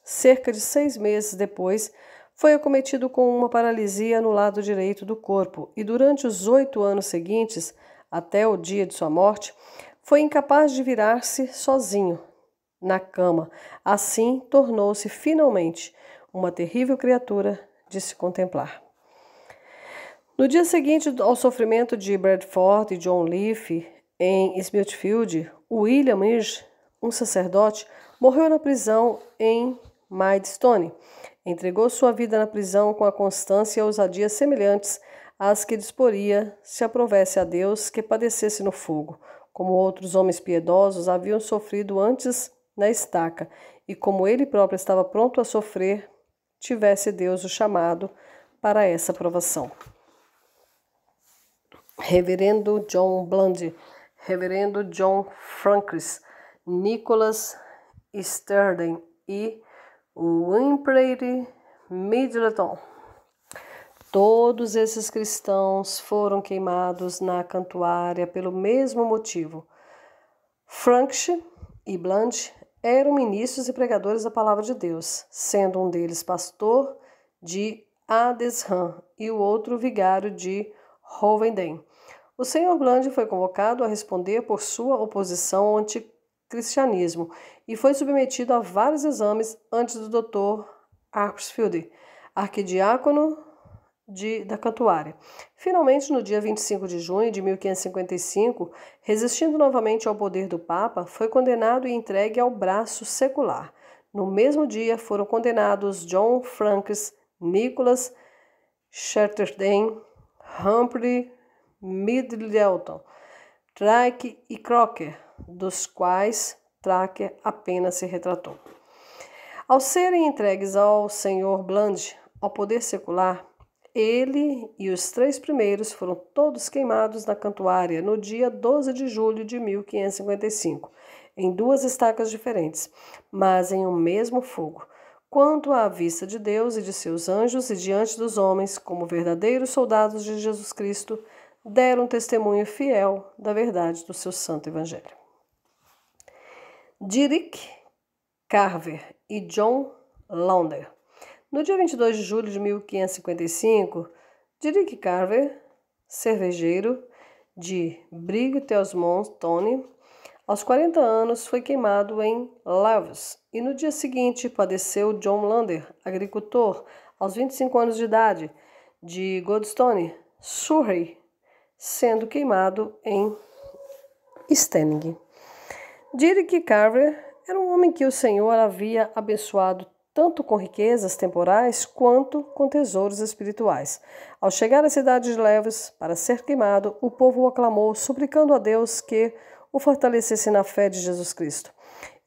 cerca de 6 meses depois, foi acometido com uma paralisia no lado direito do corpo e durante os 8 anos seguintes, até o dia de sua morte, foi incapaz de virar-se sozinho na cama. Assim, tornou-se finalmente uma terrível criatura de se contemplar. No dia seguinte ao sofrimento de Bradford e John Leaf em Smithfield, William Irge, um sacerdote, morreu na prisão em Maidstone. Entregou sua vida na prisão com a constância e a ousadia semelhantes às que disporia se aprovesse a Deus que padecesse no fogo, como outros homens piedosos haviam sofrido antes na estaca, e como ele próprio estava pronto a sofrer, tivesse Deus o chamado para essa provação. Reverendo John Blunt, Reverendo John Francis, Nicholas Sterden e Winfrey Middleton. Todos esses cristãos foram queimados na cantuária pelo mesmo motivo. Francis e Blunt eram ministros e pregadores da palavra de Deus, sendo um deles pastor de Adesham e o outro vigário de Hovenden. O Sr. Blunt foi convocado a responder por sua oposição ao anticristianismo e foi submetido a vários exames antes do Dr. Arpsfield, arquidiácono da cantuária. Finalmente, no dia 25 de junho de 1555, resistindo novamente ao poder do Papa, foi condenado e entregue ao braço secular. No mesmo dia foram condenados John Francis, Nicholas Chatterden, Humphrey Middleton, Drake e Crocker, dos quais Tracker apenas se retratou. Ao serem entregues ao Sr. Blunt, ao poder secular, ele e os 3 primeiros foram todos queimados na cantuária no dia 12 de julho de 1555, em 2 estacas diferentes, mas em um mesmo fogo, quanto à vista de Deus e de seus anjos e diante dos homens, como verdadeiros soldados de Jesus Cristo, deram testemunho fiel da verdade do seu santo evangelho. Derrick Carver e John Launder. No dia 22 de julho de 1555, Derrick Carver, cervejeiro de Brigg-Teosmont, aos 40 anos foi queimado em Lewes, e no dia seguinte padeceu John Launder, agricultor, aos 25 anos de idade, de Godstone, Surrey, sendo queimado em Stanning. Derrick Carver era um homem que o Senhor havia abençoado tanto com riquezas temporais quanto com tesouros espirituais. Ao chegar à cidade de Lewes para ser queimado, o povo o aclamou, suplicando a Deus que o fortalecesse na fé de Jesus Cristo.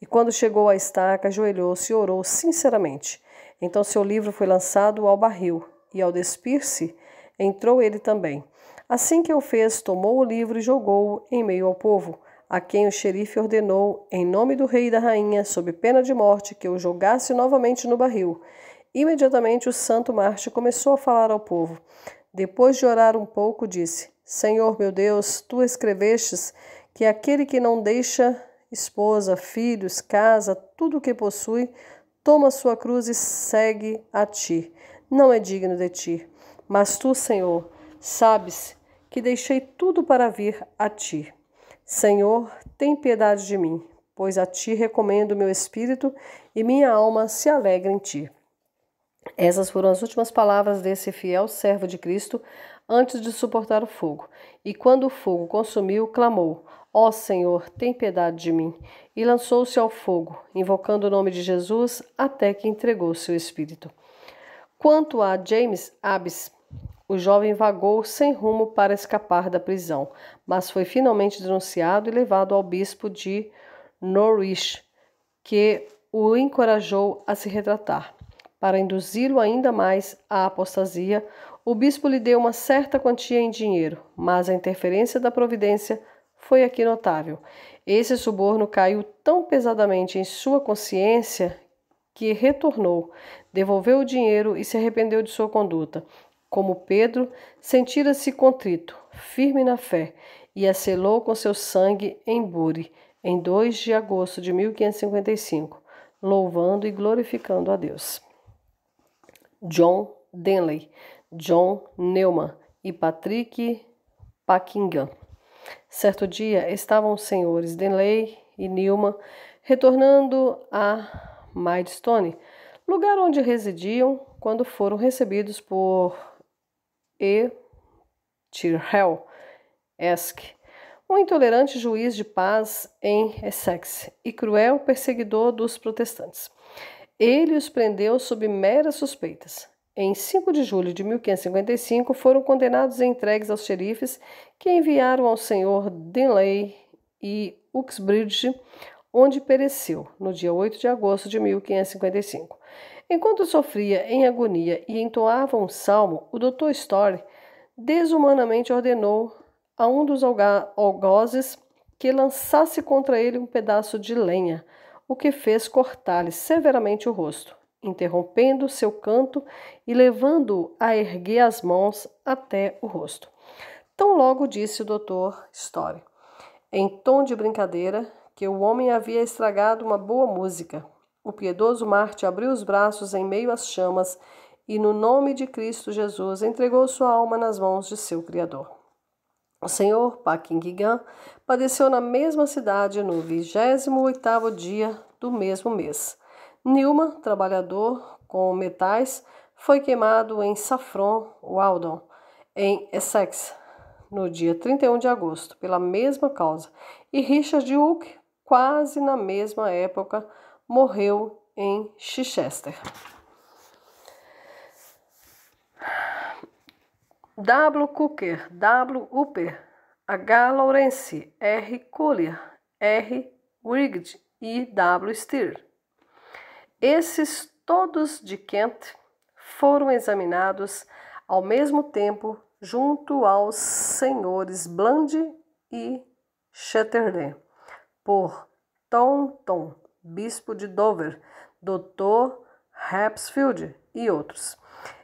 E quando chegou à estaca, ajoelhou-se e orou sinceramente. Então seu livro foi lançado ao barril, e ao despir-se, entrou ele também. Assim que o fez, tomou o livro e jogou-o em meio ao povo, a quem o xerife ordenou, em nome do rei e da rainha, sob pena de morte, que o jogasse novamente no barril. Imediatamente o santo Marte começou a falar ao povo. Depois de orar um pouco, disse: Senhor meu Deus, tu escrevestes que aquele que não deixa esposa, filhos, casa, tudo o que possui, toma sua cruz e segue a ti. Não é digno de ti. Mas tu, Senhor, sabes que deixei tudo para vir a ti. Senhor, tem piedade de mim, pois a ti recomendo meu espírito e minha alma se alegra em ti. Essas foram as últimas palavras desse fiel servo de Cristo antes de suportar o fogo. E quando o fogo consumiu, clamou: Ó Senhor, tem piedade de mim. E lançou-se ao fogo, invocando o nome de Jesus, até que entregou seu espírito. Quanto a James Abbes, o jovem vagou sem rumo para escapar da prisão, mas foi finalmente denunciado e levado ao bispo de Norwich, que o encorajou a se retratar. Para induzi-lo ainda mais à apostasia, o bispo lhe deu uma certa quantia em dinheiro, mas a interferência da providência foi aqui notável. Esse suborno caiu tão pesadamente em sua consciência que retornou, devolveu o dinheiro e se arrependeu de sua conduta. Como Pedro, sentira-se contrito, firme na fé, e a selou com seu sangue em Bury, em 2 de agosto de 1555, louvando e glorificando a Deus. John Denley, John Neumann e Patrick Buckingham. Certo dia estavam os senhores Denley e Neumann retornando a Maidstone, lugar onde residiam quando foram recebidos por E. Tyrrell Esk, um intolerante juiz de paz em Essex e cruel perseguidor dos protestantes. Ele os prendeu sob meras suspeitas. Em 5 de julho de 1555, foram condenados e entregues aos xerifes, que enviaram ao senhor Denley e Uxbridge, onde pereceu, no dia 8 de agosto de 1555. Enquanto sofria em agonia e entoava um salmo, o Dr. Story desumanamente ordenou a um dos algozes que lançasse contra ele um pedaço de lenha, o que fez cortar-lhe severamente o rosto, interrompendo seu canto e levando-o a erguer as mãos até o rosto. Tão logo disse o Dr. Story, em tom de brincadeira, que o homem havia estragado uma boa música. O piedoso Marte abriu os braços em meio às chamas e, no nome de Cristo Jesus, entregou sua alma nas mãos de seu Criador. O senhor Buckingham padeceu na mesma cidade no 28º dia do mesmo mês. Neumann, trabalhador com metais, foi queimado em Saffron Walden, em Essex, no dia 31 de agosto, pela mesma causa. E Richard Hooke, quase na mesma época, morreu em Chichester. W. Cooker, W. Upper, H. Lawrence, R. Collier, R. Wright e W. Steer. Esses todos de Kent foram examinados ao mesmo tempo junto aos senhores Bland e Chatterley por Taunton, bispo de Dover, Dr. Hapsfield e outros.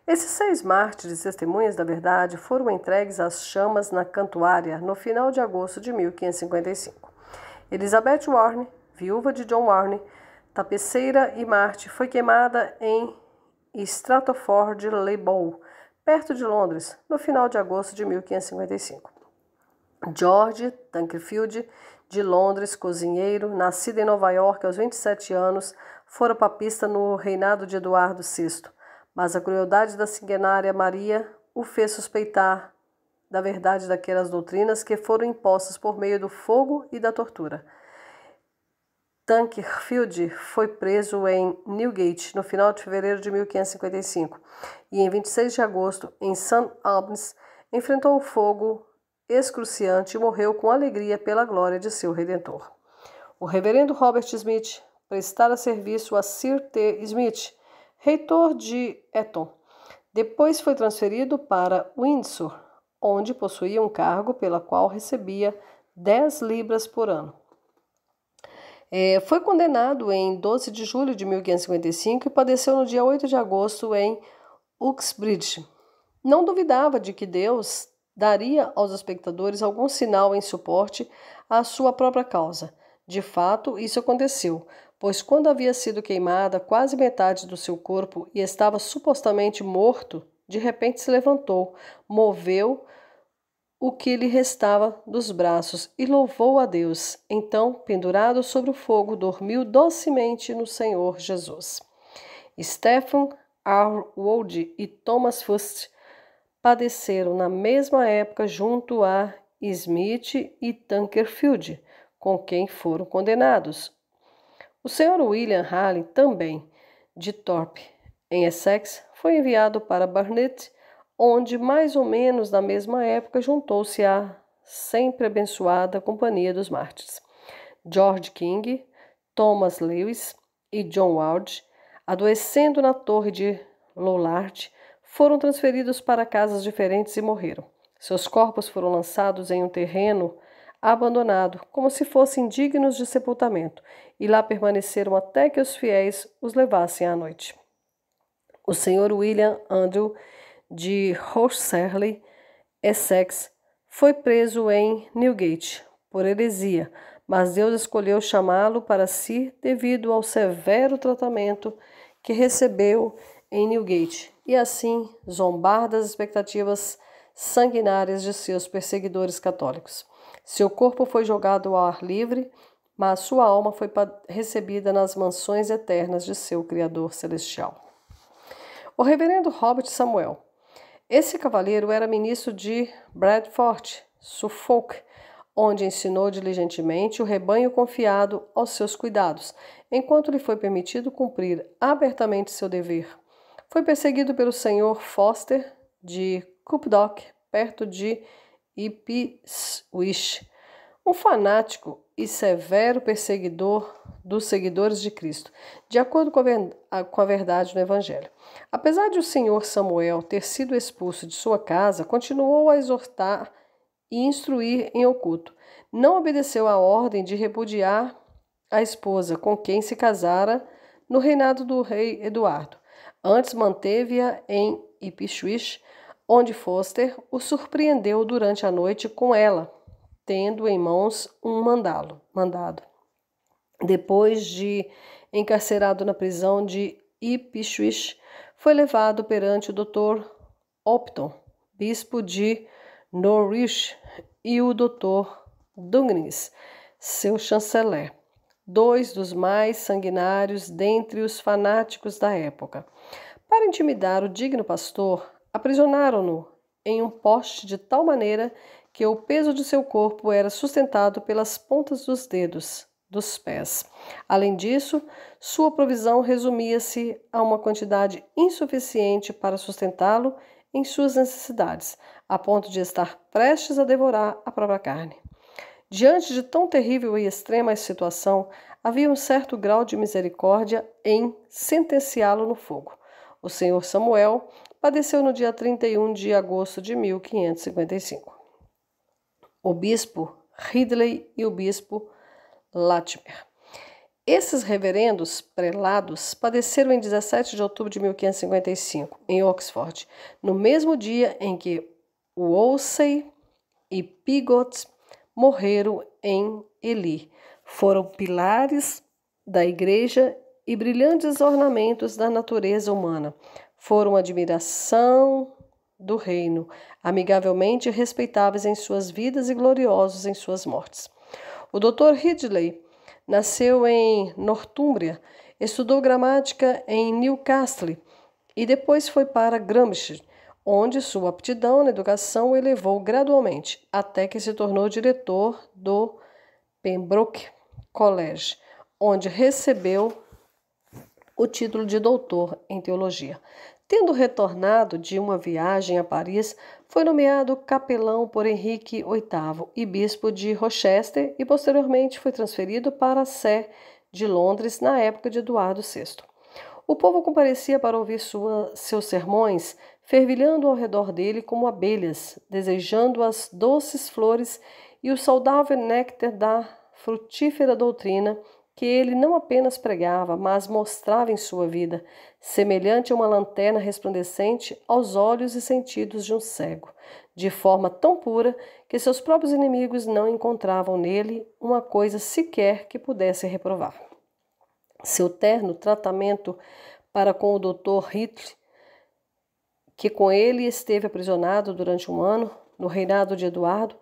Esses 6 mártires testemunhas da verdade foram entregues às chamas na Cantuária no final de agosto de 1555. Elizabeth Warne, viúva de John Warne, tapeceira e mártir, foi queimada em Stratford-le-Bow, perto de Londres, no final de agosto de 1555. George Tankerfield, de Londres, cozinheiro, nascido em Nova York aos 27 anos, fora papista no reinado de Eduardo VI, mas a crueldade da signária Maria o fez suspeitar da verdade daquelas doutrinas que foram impostas por meio do fogo e da tortura. Tankerfield foi preso em Newgate no final de fevereiro de 1555 e em 26 de agosto, em St. Albans, enfrentou o fogo excruciante e morreu com alegria pela glória de seu Redentor. O reverendo Robert Smith prestara serviço a Sir T. Smith, reitor de Eton. Depois foi transferido para Windsor, onde possuía um cargo pela qual recebia 10 libras por ano. Foi condenado em 12 de julho de 1555 e padeceu no dia 8 de agosto em Uxbridge. Não duvidava de que Deus daria aos espectadores algum sinal em suporte à sua própria causa. De fato, isso aconteceu, pois quando havia sido queimada quase metade do seu corpo e estava supostamente morto, de repente se levantou, moveu o que lhe restava dos braços e louvou a Deus. Então, pendurado sobre o fogo, dormiu docemente no Senhor Jesus. Stephen R. Wood e Thomas Fust padeceram na mesma época junto a Smith e Tankerfield, com quem foram condenados. O Sr. William Halley, também, de Thorpe, em Essex, foi enviado para Barnet, onde, mais ou menos na mesma época, juntou-se à sempre abençoada Companhia dos Mártires. George King, Thomas Lewis e John Ward, adoecendo na torre de Lollard, foram transferidos para casas diferentes e morreram. Seus corpos foram lançados em um terreno abandonado, como se fossem dignos de sepultamento, e lá permaneceram até que os fiéis os levassem à noite. O Sr. William Andrew de Horsley, Essex, foi preso em Newgate por heresia, mas Deus escolheu chamá-lo para si devido ao severo tratamento que recebeu em Newgate e assim zombar das expectativas sanguinárias de seus perseguidores católicos. Seu corpo foi jogado ao ar livre, mas sua alma foi recebida nas mansões eternas de seu Criador Celestial. O reverendo Robert Samuel. Esse cavaleiro era ministro de Bradford, Suffolk, onde ensinou diligentemente o rebanho confiado aos seus cuidados, enquanto lhe foi permitido cumprir abertamente seu dever. Foi perseguido pelo Sr. Foster de Cupdock, perto de Ipswich, um fanático e severo perseguidor dos seguidores de Cristo, de acordo com a verdade do Evangelho. Apesar de o Sr. Samuel ter sido expulso de sua casa, continuou a exortar e instruir em oculto. Não obedeceu à ordem de repudiar a esposa com quem se casara no reinado do rei Eduardo. Antes manteve-a em Ipswich, onde Foster o surpreendeu durante a noite com ela, tendo em mãos um mandado. Depois de encarcerado na prisão de Ipswich, foi levado perante o Dr. Opton, bispo de Norwich, e o Dr. Dungens, seu chanceler, 2 dos mais sanguinários dentre os fanáticos da época. Para intimidar o digno pastor, aprisionaram-no em um poste de tal maneira que o peso de seu corpo era sustentado pelas pontas dos dedos dos pés. Além disso, sua provisão resumia-se a uma quantidade insuficiente para sustentá-lo em suas necessidades, a ponto de estar prestes a devorar a própria carne. Diante de tão terrível e extrema situação, havia um certo grau de misericórdia em sentenciá-lo no fogo. O Sr. Samuel padeceu no dia 31 de agosto de 1555. O bispo Ridley e o bispo Latimer. Esses reverendos prelados padeceram em 17 de outubro de 1555, em Oxford, no mesmo dia em que Wolsey e Pigot morreram em Ely. Foram pilares da igreja e brilhantes ornamentos da natureza humana. Foram admiração do reino, amigavelmente respeitáveis em suas vidas e gloriosos em suas mortes. O Dr. Ridley nasceu em Nortúmbria, estudou gramática em Newcastle e depois foi para Gramsci, onde sua aptidão na educação o elevou gradualmente, até que se tornou diretor do Pembroke College, onde recebeu o título de doutor em teologia. Tendo retornado de uma viagem a Paris, foi nomeado capelão por Henrique VIII e bispo de Rochester e posteriormente foi transferido para a Sé de Londres na época de Eduardo VI. O povo comparecia para ouvir seus sermões, fervilhando ao redor dele como abelhas, desejando as doces flores e o saudável néctar da frutífera doutrina que ele não apenas pregava, mas mostrava em sua vida, semelhante a uma lanterna resplandecente aos olhos e sentidos de um cego, de forma tão pura que seus próprios inimigos não encontravam nele uma coisa sequer que pudesse reprovar. Seu terno tratamento para com o Dr. Ridley, que com ele esteve aprisionado durante um ano, no reinado de Eduardo,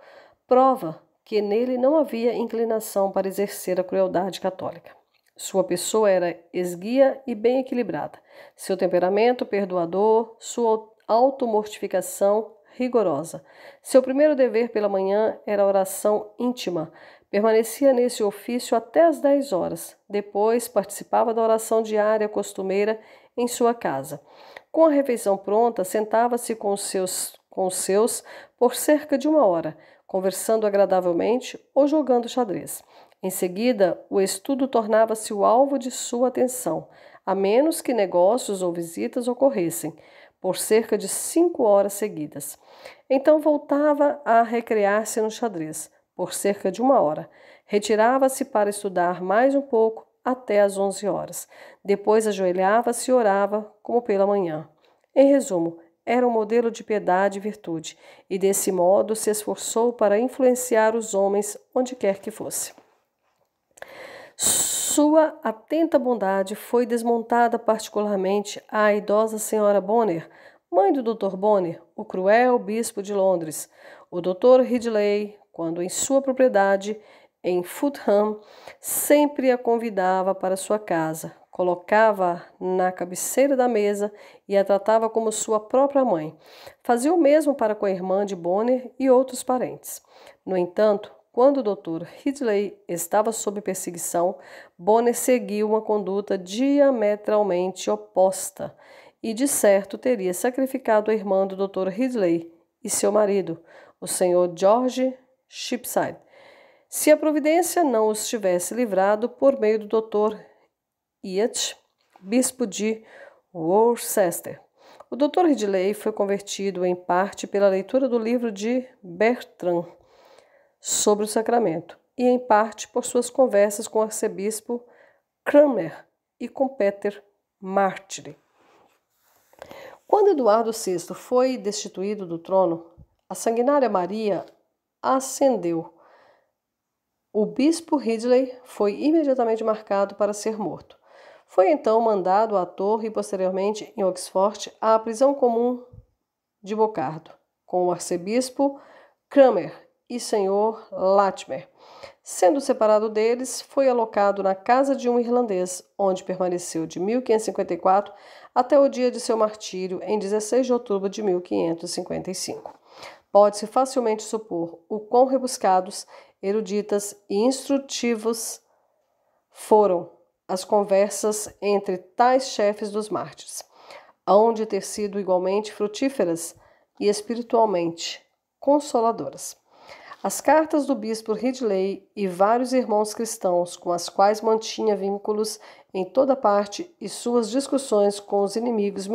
prova que nele não havia inclinação para exercer a crueldade católica. Sua pessoa era esguia e bem equilibrada, seu temperamento perdoador, sua automortificação rigorosa. Seu primeiro dever pela manhã era a oração íntima. Permanecia nesse ofício até às 10 horas. Depois participava da oração diária costumeira em sua casa. Com a refeição pronta, sentava-se com os seus por cerca de 1 hora, conversando agradavelmente ou jogando xadrez. Em seguida, o estudo tornava-se o alvo de sua atenção, a menos que negócios ou visitas ocorressem, por cerca de 5 horas seguidas. Então voltava a recrear-se no xadrez, por cerca de 1 hora. Retirava-se para estudar mais um pouco, até às 11 horas. Depois ajoelhava-se e orava, como pela manhã. Em resumo, era um modelo de piedade e virtude, e desse modo se esforçou para influenciar os homens onde quer que fosse. Sua atenta bondade foi desmontada particularmente à idosa senhora Bonner, mãe do Dr. Bonner, o cruel bispo de Londres. O Dr. Ridley, quando em sua propriedade, em Fulham, sempre a convidava para sua casa, colocava-a na cabeceira da mesa e a tratava como sua própria mãe. Fazia o mesmo para com a irmã de Bonner e outros parentes. No entanto, quando o Dr. Ridley estava sob perseguição, Bonner seguiu uma conduta diametralmente oposta e, de certo, teria sacrificado a irmã do Dr. Ridley e seu marido, o Sr. George Cheapside, se a providência não os tivesse livrado por meio do Dr. Yates, bispo de Worcester. O Dr. Ridley foi convertido em parte pela leitura do livro de Bertrand sobre o sacramento e em parte por suas conversas com o arcebispo Cranmer e com Peter Martyr. Quando Eduardo VI foi destituído do trono, a sanguinária Maria ascendeu. O bispo Ridley foi imediatamente marcado para ser morto. Foi então mandado à torre e posteriormente, em Oxford, à prisão comum de Bocardo, com o arcebispo Cranmer e senhor Latimer. Sendo separado deles, foi alocado na casa de um irlandês, onde permaneceu de 1554 até o dia de seu martírio, em 16 de outubro de 1555. Pode-se facilmente supor o quão rebuscados, eruditas e instrutivos foram as conversas entre tais chefes dos mártires, hão de ter sido igualmente frutíferas e espiritualmente consoladoras. As cartas do bispo Ridley e vários irmãos cristãos com as quais mantinha vínculos em toda parte e suas discussões com os inimigos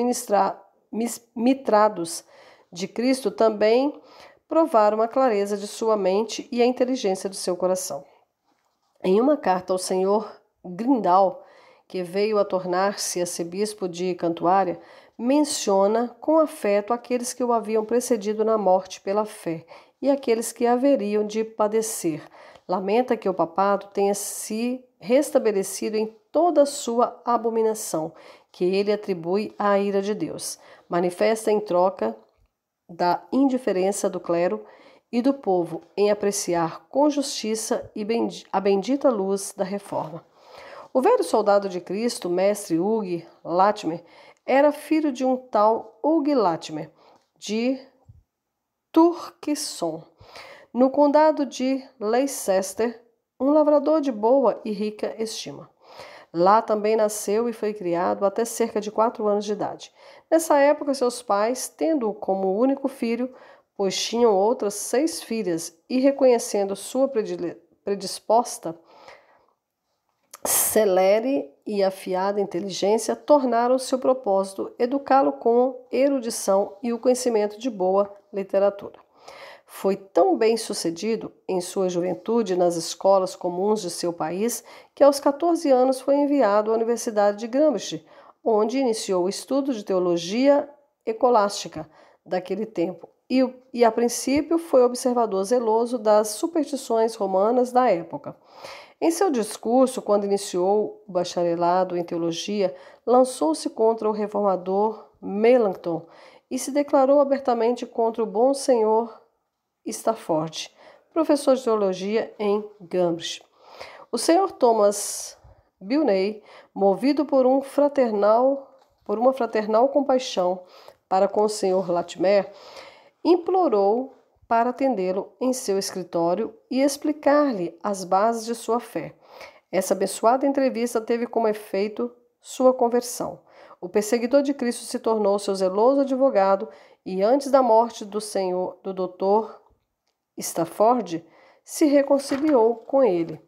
mitrados de Cristo também provaram a clareza de sua mente e a inteligência do seu coração. Em uma carta ao senhor Grindal, que veio a tornar-se arcebispo de Cantuária, menciona com afeto aqueles que o haviam precedido na morte pela fé e aqueles que haveriam de padecer. Lamenta que o papado tenha se restabelecido em toda a sua abominação, que ele atribui à ira de Deus. Manifesta em troca da indiferença do clero e do povo em apreciar com justiça a bendita luz da reforma. O velho soldado de Cristo, mestre Hugh Latimer, era filho de um tal Hugh Latimer, de Turkeston, no condado de Leicester, um lavrador de boa e rica estima. Lá também nasceu e foi criado até cerca de 4 anos de idade. Nessa época, seus pais, tendo-o como único filho, pois tinham outras 6 filhas, e reconhecendo sua predisposta, celere e afiada inteligência, tornaram seu propósito educá-lo com erudição e o conhecimento de boa literatura. Foi tão bem sucedido em sua juventude nas escolas comuns de seu país que aos 14 anos foi enviado à Universidade de Cambridge, onde iniciou o estudo de teologia escolástica daquele tempo e a princípio foi observador zeloso das superstições romanas da época. Em seu discurso, quando iniciou o bacharelado em teologia, lançou-se contra o reformador Melanchthon e se declarou abertamente contra o bom senhor Stafford, professor de teologia em Cambridge. O senhor Thomas Bilney, movido por uma fraternal compaixão para com o senhor Latimer, implorou para atendê-lo em seu escritório e explicar-lhe as bases de sua fé. Essa abençoada entrevista teve como efeito sua conversão. O perseguidor de Cristo se tornou seu zeloso advogado e, antes da morte do Dr. Stafford, se reconciliou com ele.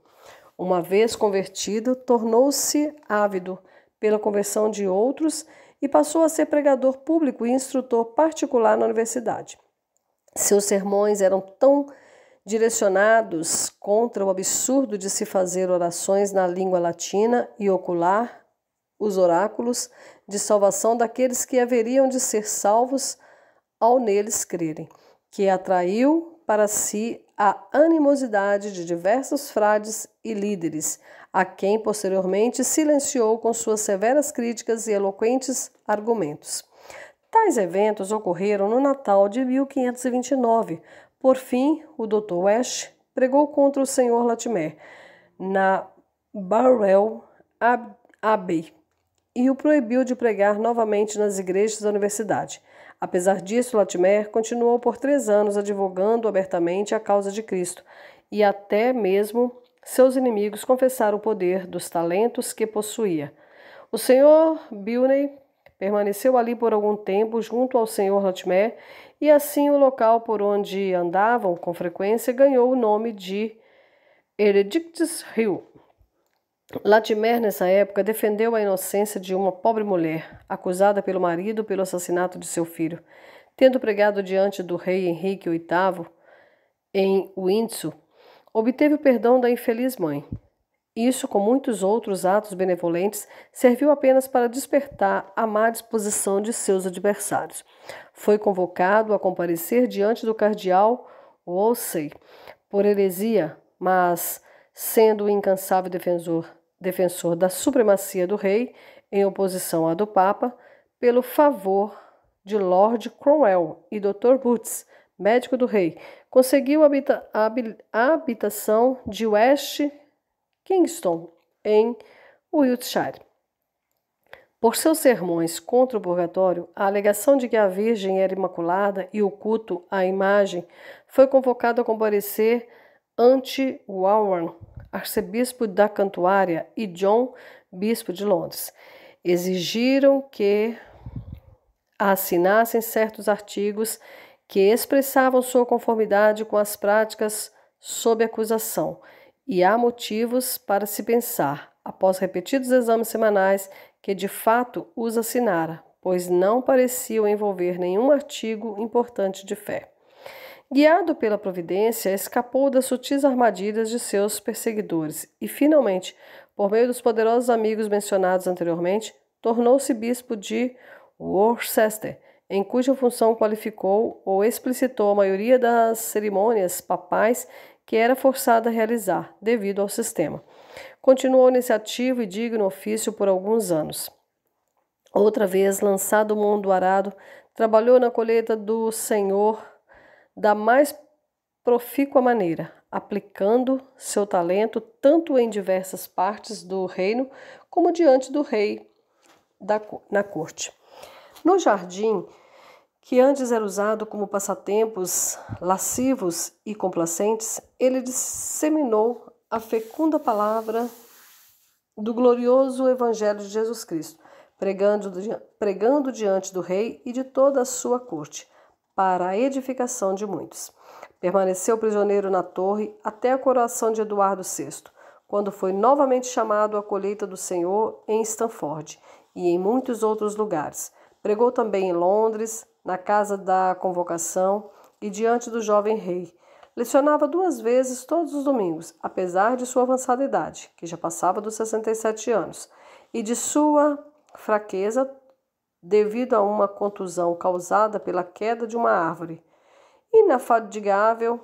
Uma vez convertido, tornou-se ávido pela conversão de outros e passou a ser pregador público e instrutor particular na universidade. Seus sermões eram tão direcionados contra o absurdo de se fazer orações na língua latina e ocular os oráculos de salvação daqueles que haveriam de ser salvos ao neles crerem, que atraiu para si a animosidade de diversos frades e líderes, a quem posteriormente silenciou com suas severas críticas e eloquentes argumentos. Tais eventos ocorreram no Natal de 1529. Por fim, o Dr. West pregou contra o Sr. Latimer na Balliol Abbey e o proibiu de pregar novamente nas igrejas da universidade. Apesar disso, Latimer continuou por 3 anos advogando abertamente a causa de Cristo, e até mesmo seus inimigos confessaram o poder dos talentos que possuía. O Sr. Bilney permaneceu ali por algum tempo junto ao Sr. Latimer, e assim o local por onde andavam com frequência ganhou o nome de Heredics Hill. Latimer, nessa época, defendeu a inocência de uma pobre mulher, acusada pelo marido pelo assassinato de seu filho. Tendo pregado diante do rei Henrique VIII em Windsor, obteve o perdão da infeliz mãe. Isso, com muitos outros atos benevolentes, serviu apenas para despertar a má disposição de seus adversários. Foi convocado a comparecer diante do cardeal Wolsey por heresia, mas, sendo o incansável defensor da supremacia do rei, em oposição à do Papa, pelo favor de Lord Cromwell e Dr. Boots, médico do rei, conseguiu a habitação de West Kingston, em Wiltshire. Por seus sermões contra o purgatório, a alegação de que a Virgem era imaculada e o culto à imagem, foi convocado a comparecer ante Warren, arcebispo da Cantuária, e John, bispo de Londres. Exigiram que assinassem certos artigos que expressavam sua conformidade com as práticas sob acusação, e há motivos para se pensar, após repetidos exames semanais, que de fato os assinara, pois não pareciam envolver nenhum artigo importante de fé. Guiado pela providência, escapou das sutis armadilhas de seus perseguidores e, finalmente, Por meio dos poderosos amigos mencionados anteriormente, tornou-se bispo de Worcester, em cuja função qualificou ou explicitou a maioria das cerimônias papais que era forçado a realizar, devido ao sistema. Continuou nesse ativo e digno ofício por alguns anos. Outra vez, lançado ao mundo arado, trabalhou na colheita do Senhor da mais profícua maneira, aplicando seu talento tanto em diversas partes do reino como diante do rei na corte. No jardim, que antes era usado como passatempos lascivos e complacentes, ele disseminou a fecunda palavra do glorioso Evangelho de Jesus Cristo, pregando diante do rei e de toda a sua corte, para a edificação de muitos. Permaneceu prisioneiro na torre até a coroação de Eduardo VI, quando foi novamente chamado à colheita do Senhor em Stamford e em muitos outros lugares. Pregou também em Londres, na Casa da Convocação e diante do jovem rei. Lecionava 2 vezes todos os domingos, apesar de sua avançada idade, que já passava dos 67 anos, e de sua fraqueza devido a uma contusão causada pela queda de uma árvore. Inafadigável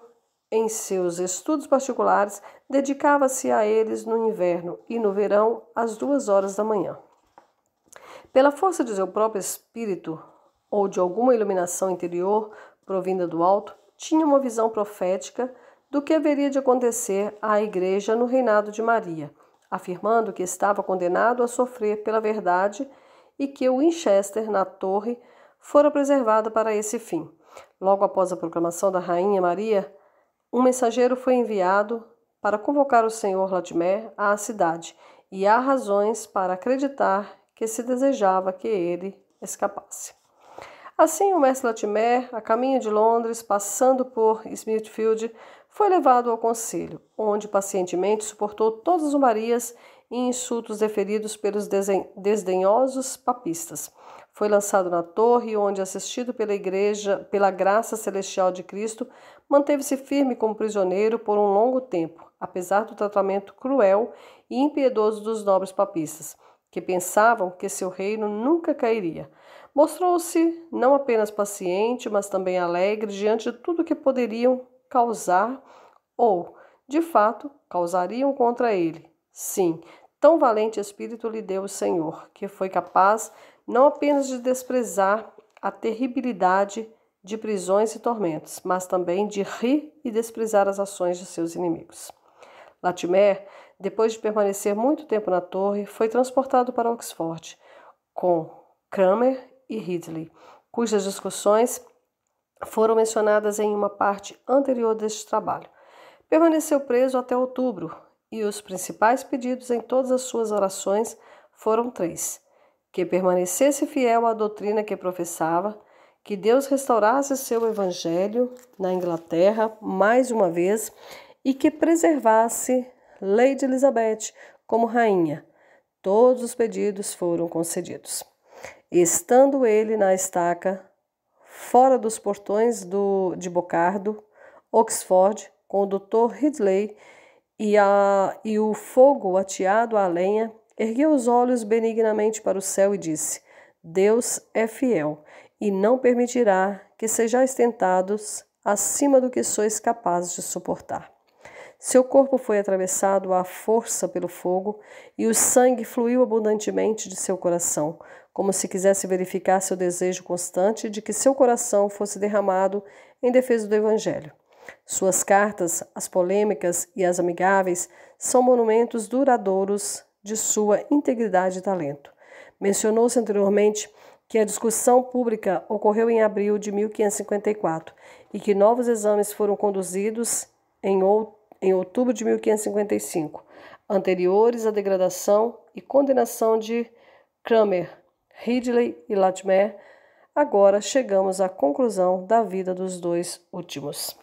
em seus estudos particulares, dedicava-se a eles no inverno e no verão às 2 horas da manhã. Pela força de seu próprio espírito ou de alguma iluminação interior provinda do alto, tinha uma visão profética do que haveria de acontecer à Igreja no reinado de Maria, afirmando que estava condenado a sofrer pela verdade e que Winchester, na torre, fora preservada para esse fim. Logo após a proclamação da Rainha Maria, um mensageiro foi enviado para convocar o Sr. Latimer à cidade, e há razões para acreditar que se desejava que ele escapasse. Assim, o mestre Latimer, a caminho de Londres, passando por Smithfield, foi levado ao conselho, onde pacientemente suportou todas as zombarias e insultos deferidos pelos desdenhosos papistas. Foi lançado na torre, onde, assistido pela graça celestial de Cristo, manteve-se firme como prisioneiro por um longo tempo, apesar do tratamento cruel e impiedoso dos nobres papistas, que pensavam que seu reino nunca cairia. Mostrou-se não apenas paciente, mas também alegre diante de tudo que poderiam causar ou, de fato, causariam contra ele. Sim, tão valente espírito lhe deu o Senhor, que foi capaz não apenas de desprezar a terribilidade de prisões e tormentos, mas também de rir e desprezar as ações de seus inimigos. Latimer, depois de permanecer muito tempo na torre, foi transportado para Oxford, com Cranmer e Ridley, cujas discussões foram mencionadas em uma parte anterior deste trabalho. Permaneceu preso até outubro, e os principais pedidos em todas as suas orações foram 3: que permanecesse fiel à doutrina que professava, que Deus restaurasse seu evangelho na Inglaterra mais uma vez e que preservasse Lady Elizabeth como rainha. Todos os pedidos foram concedidos. Estando ele na estaca, fora dos portões de Bocardo, Oxford, com o Dr. Ridley e o fogo ateado à lenha, ergueu os olhos benignamente para o céu e disse: Deus é fiel e não permitirá que sejais tentados acima do que sois capazes de suportar. Seu corpo foi atravessado à força pelo fogo e o sangue fluiu abundantemente de seu coração, como se quisesse verificar seu desejo constante de que seu coração fosse derramado em defesa do Evangelho. Suas cartas, as polêmicas e as amigáveis, são monumentos duradouros de sua integridade e talento. Mencionou-se anteriormente que a discussão pública ocorreu em abril de 1554 e que novos exames foram conduzidos em outubro de 1555, anteriores à degradação e condenação de Cranmer, Ridley e Latimer. Agora chegamos à conclusão da vida dos 2 últimos.